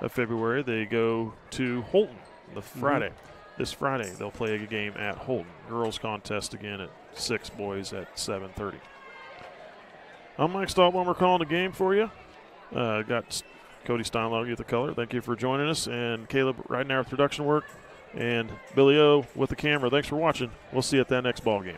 Speaker 1: of February, they go to Holton Friday. This Friday, they'll play a game at Holton. Girls contest again at 6, boys at 7:30. I'm Mike Stahlbaum. We're calling the game for you. Got Cody Steinlaw with the color. Thank you for joining us. And Caleb right now with production work. And Billy O with the camera. Thanks for watching. We'll see you at that next ball game.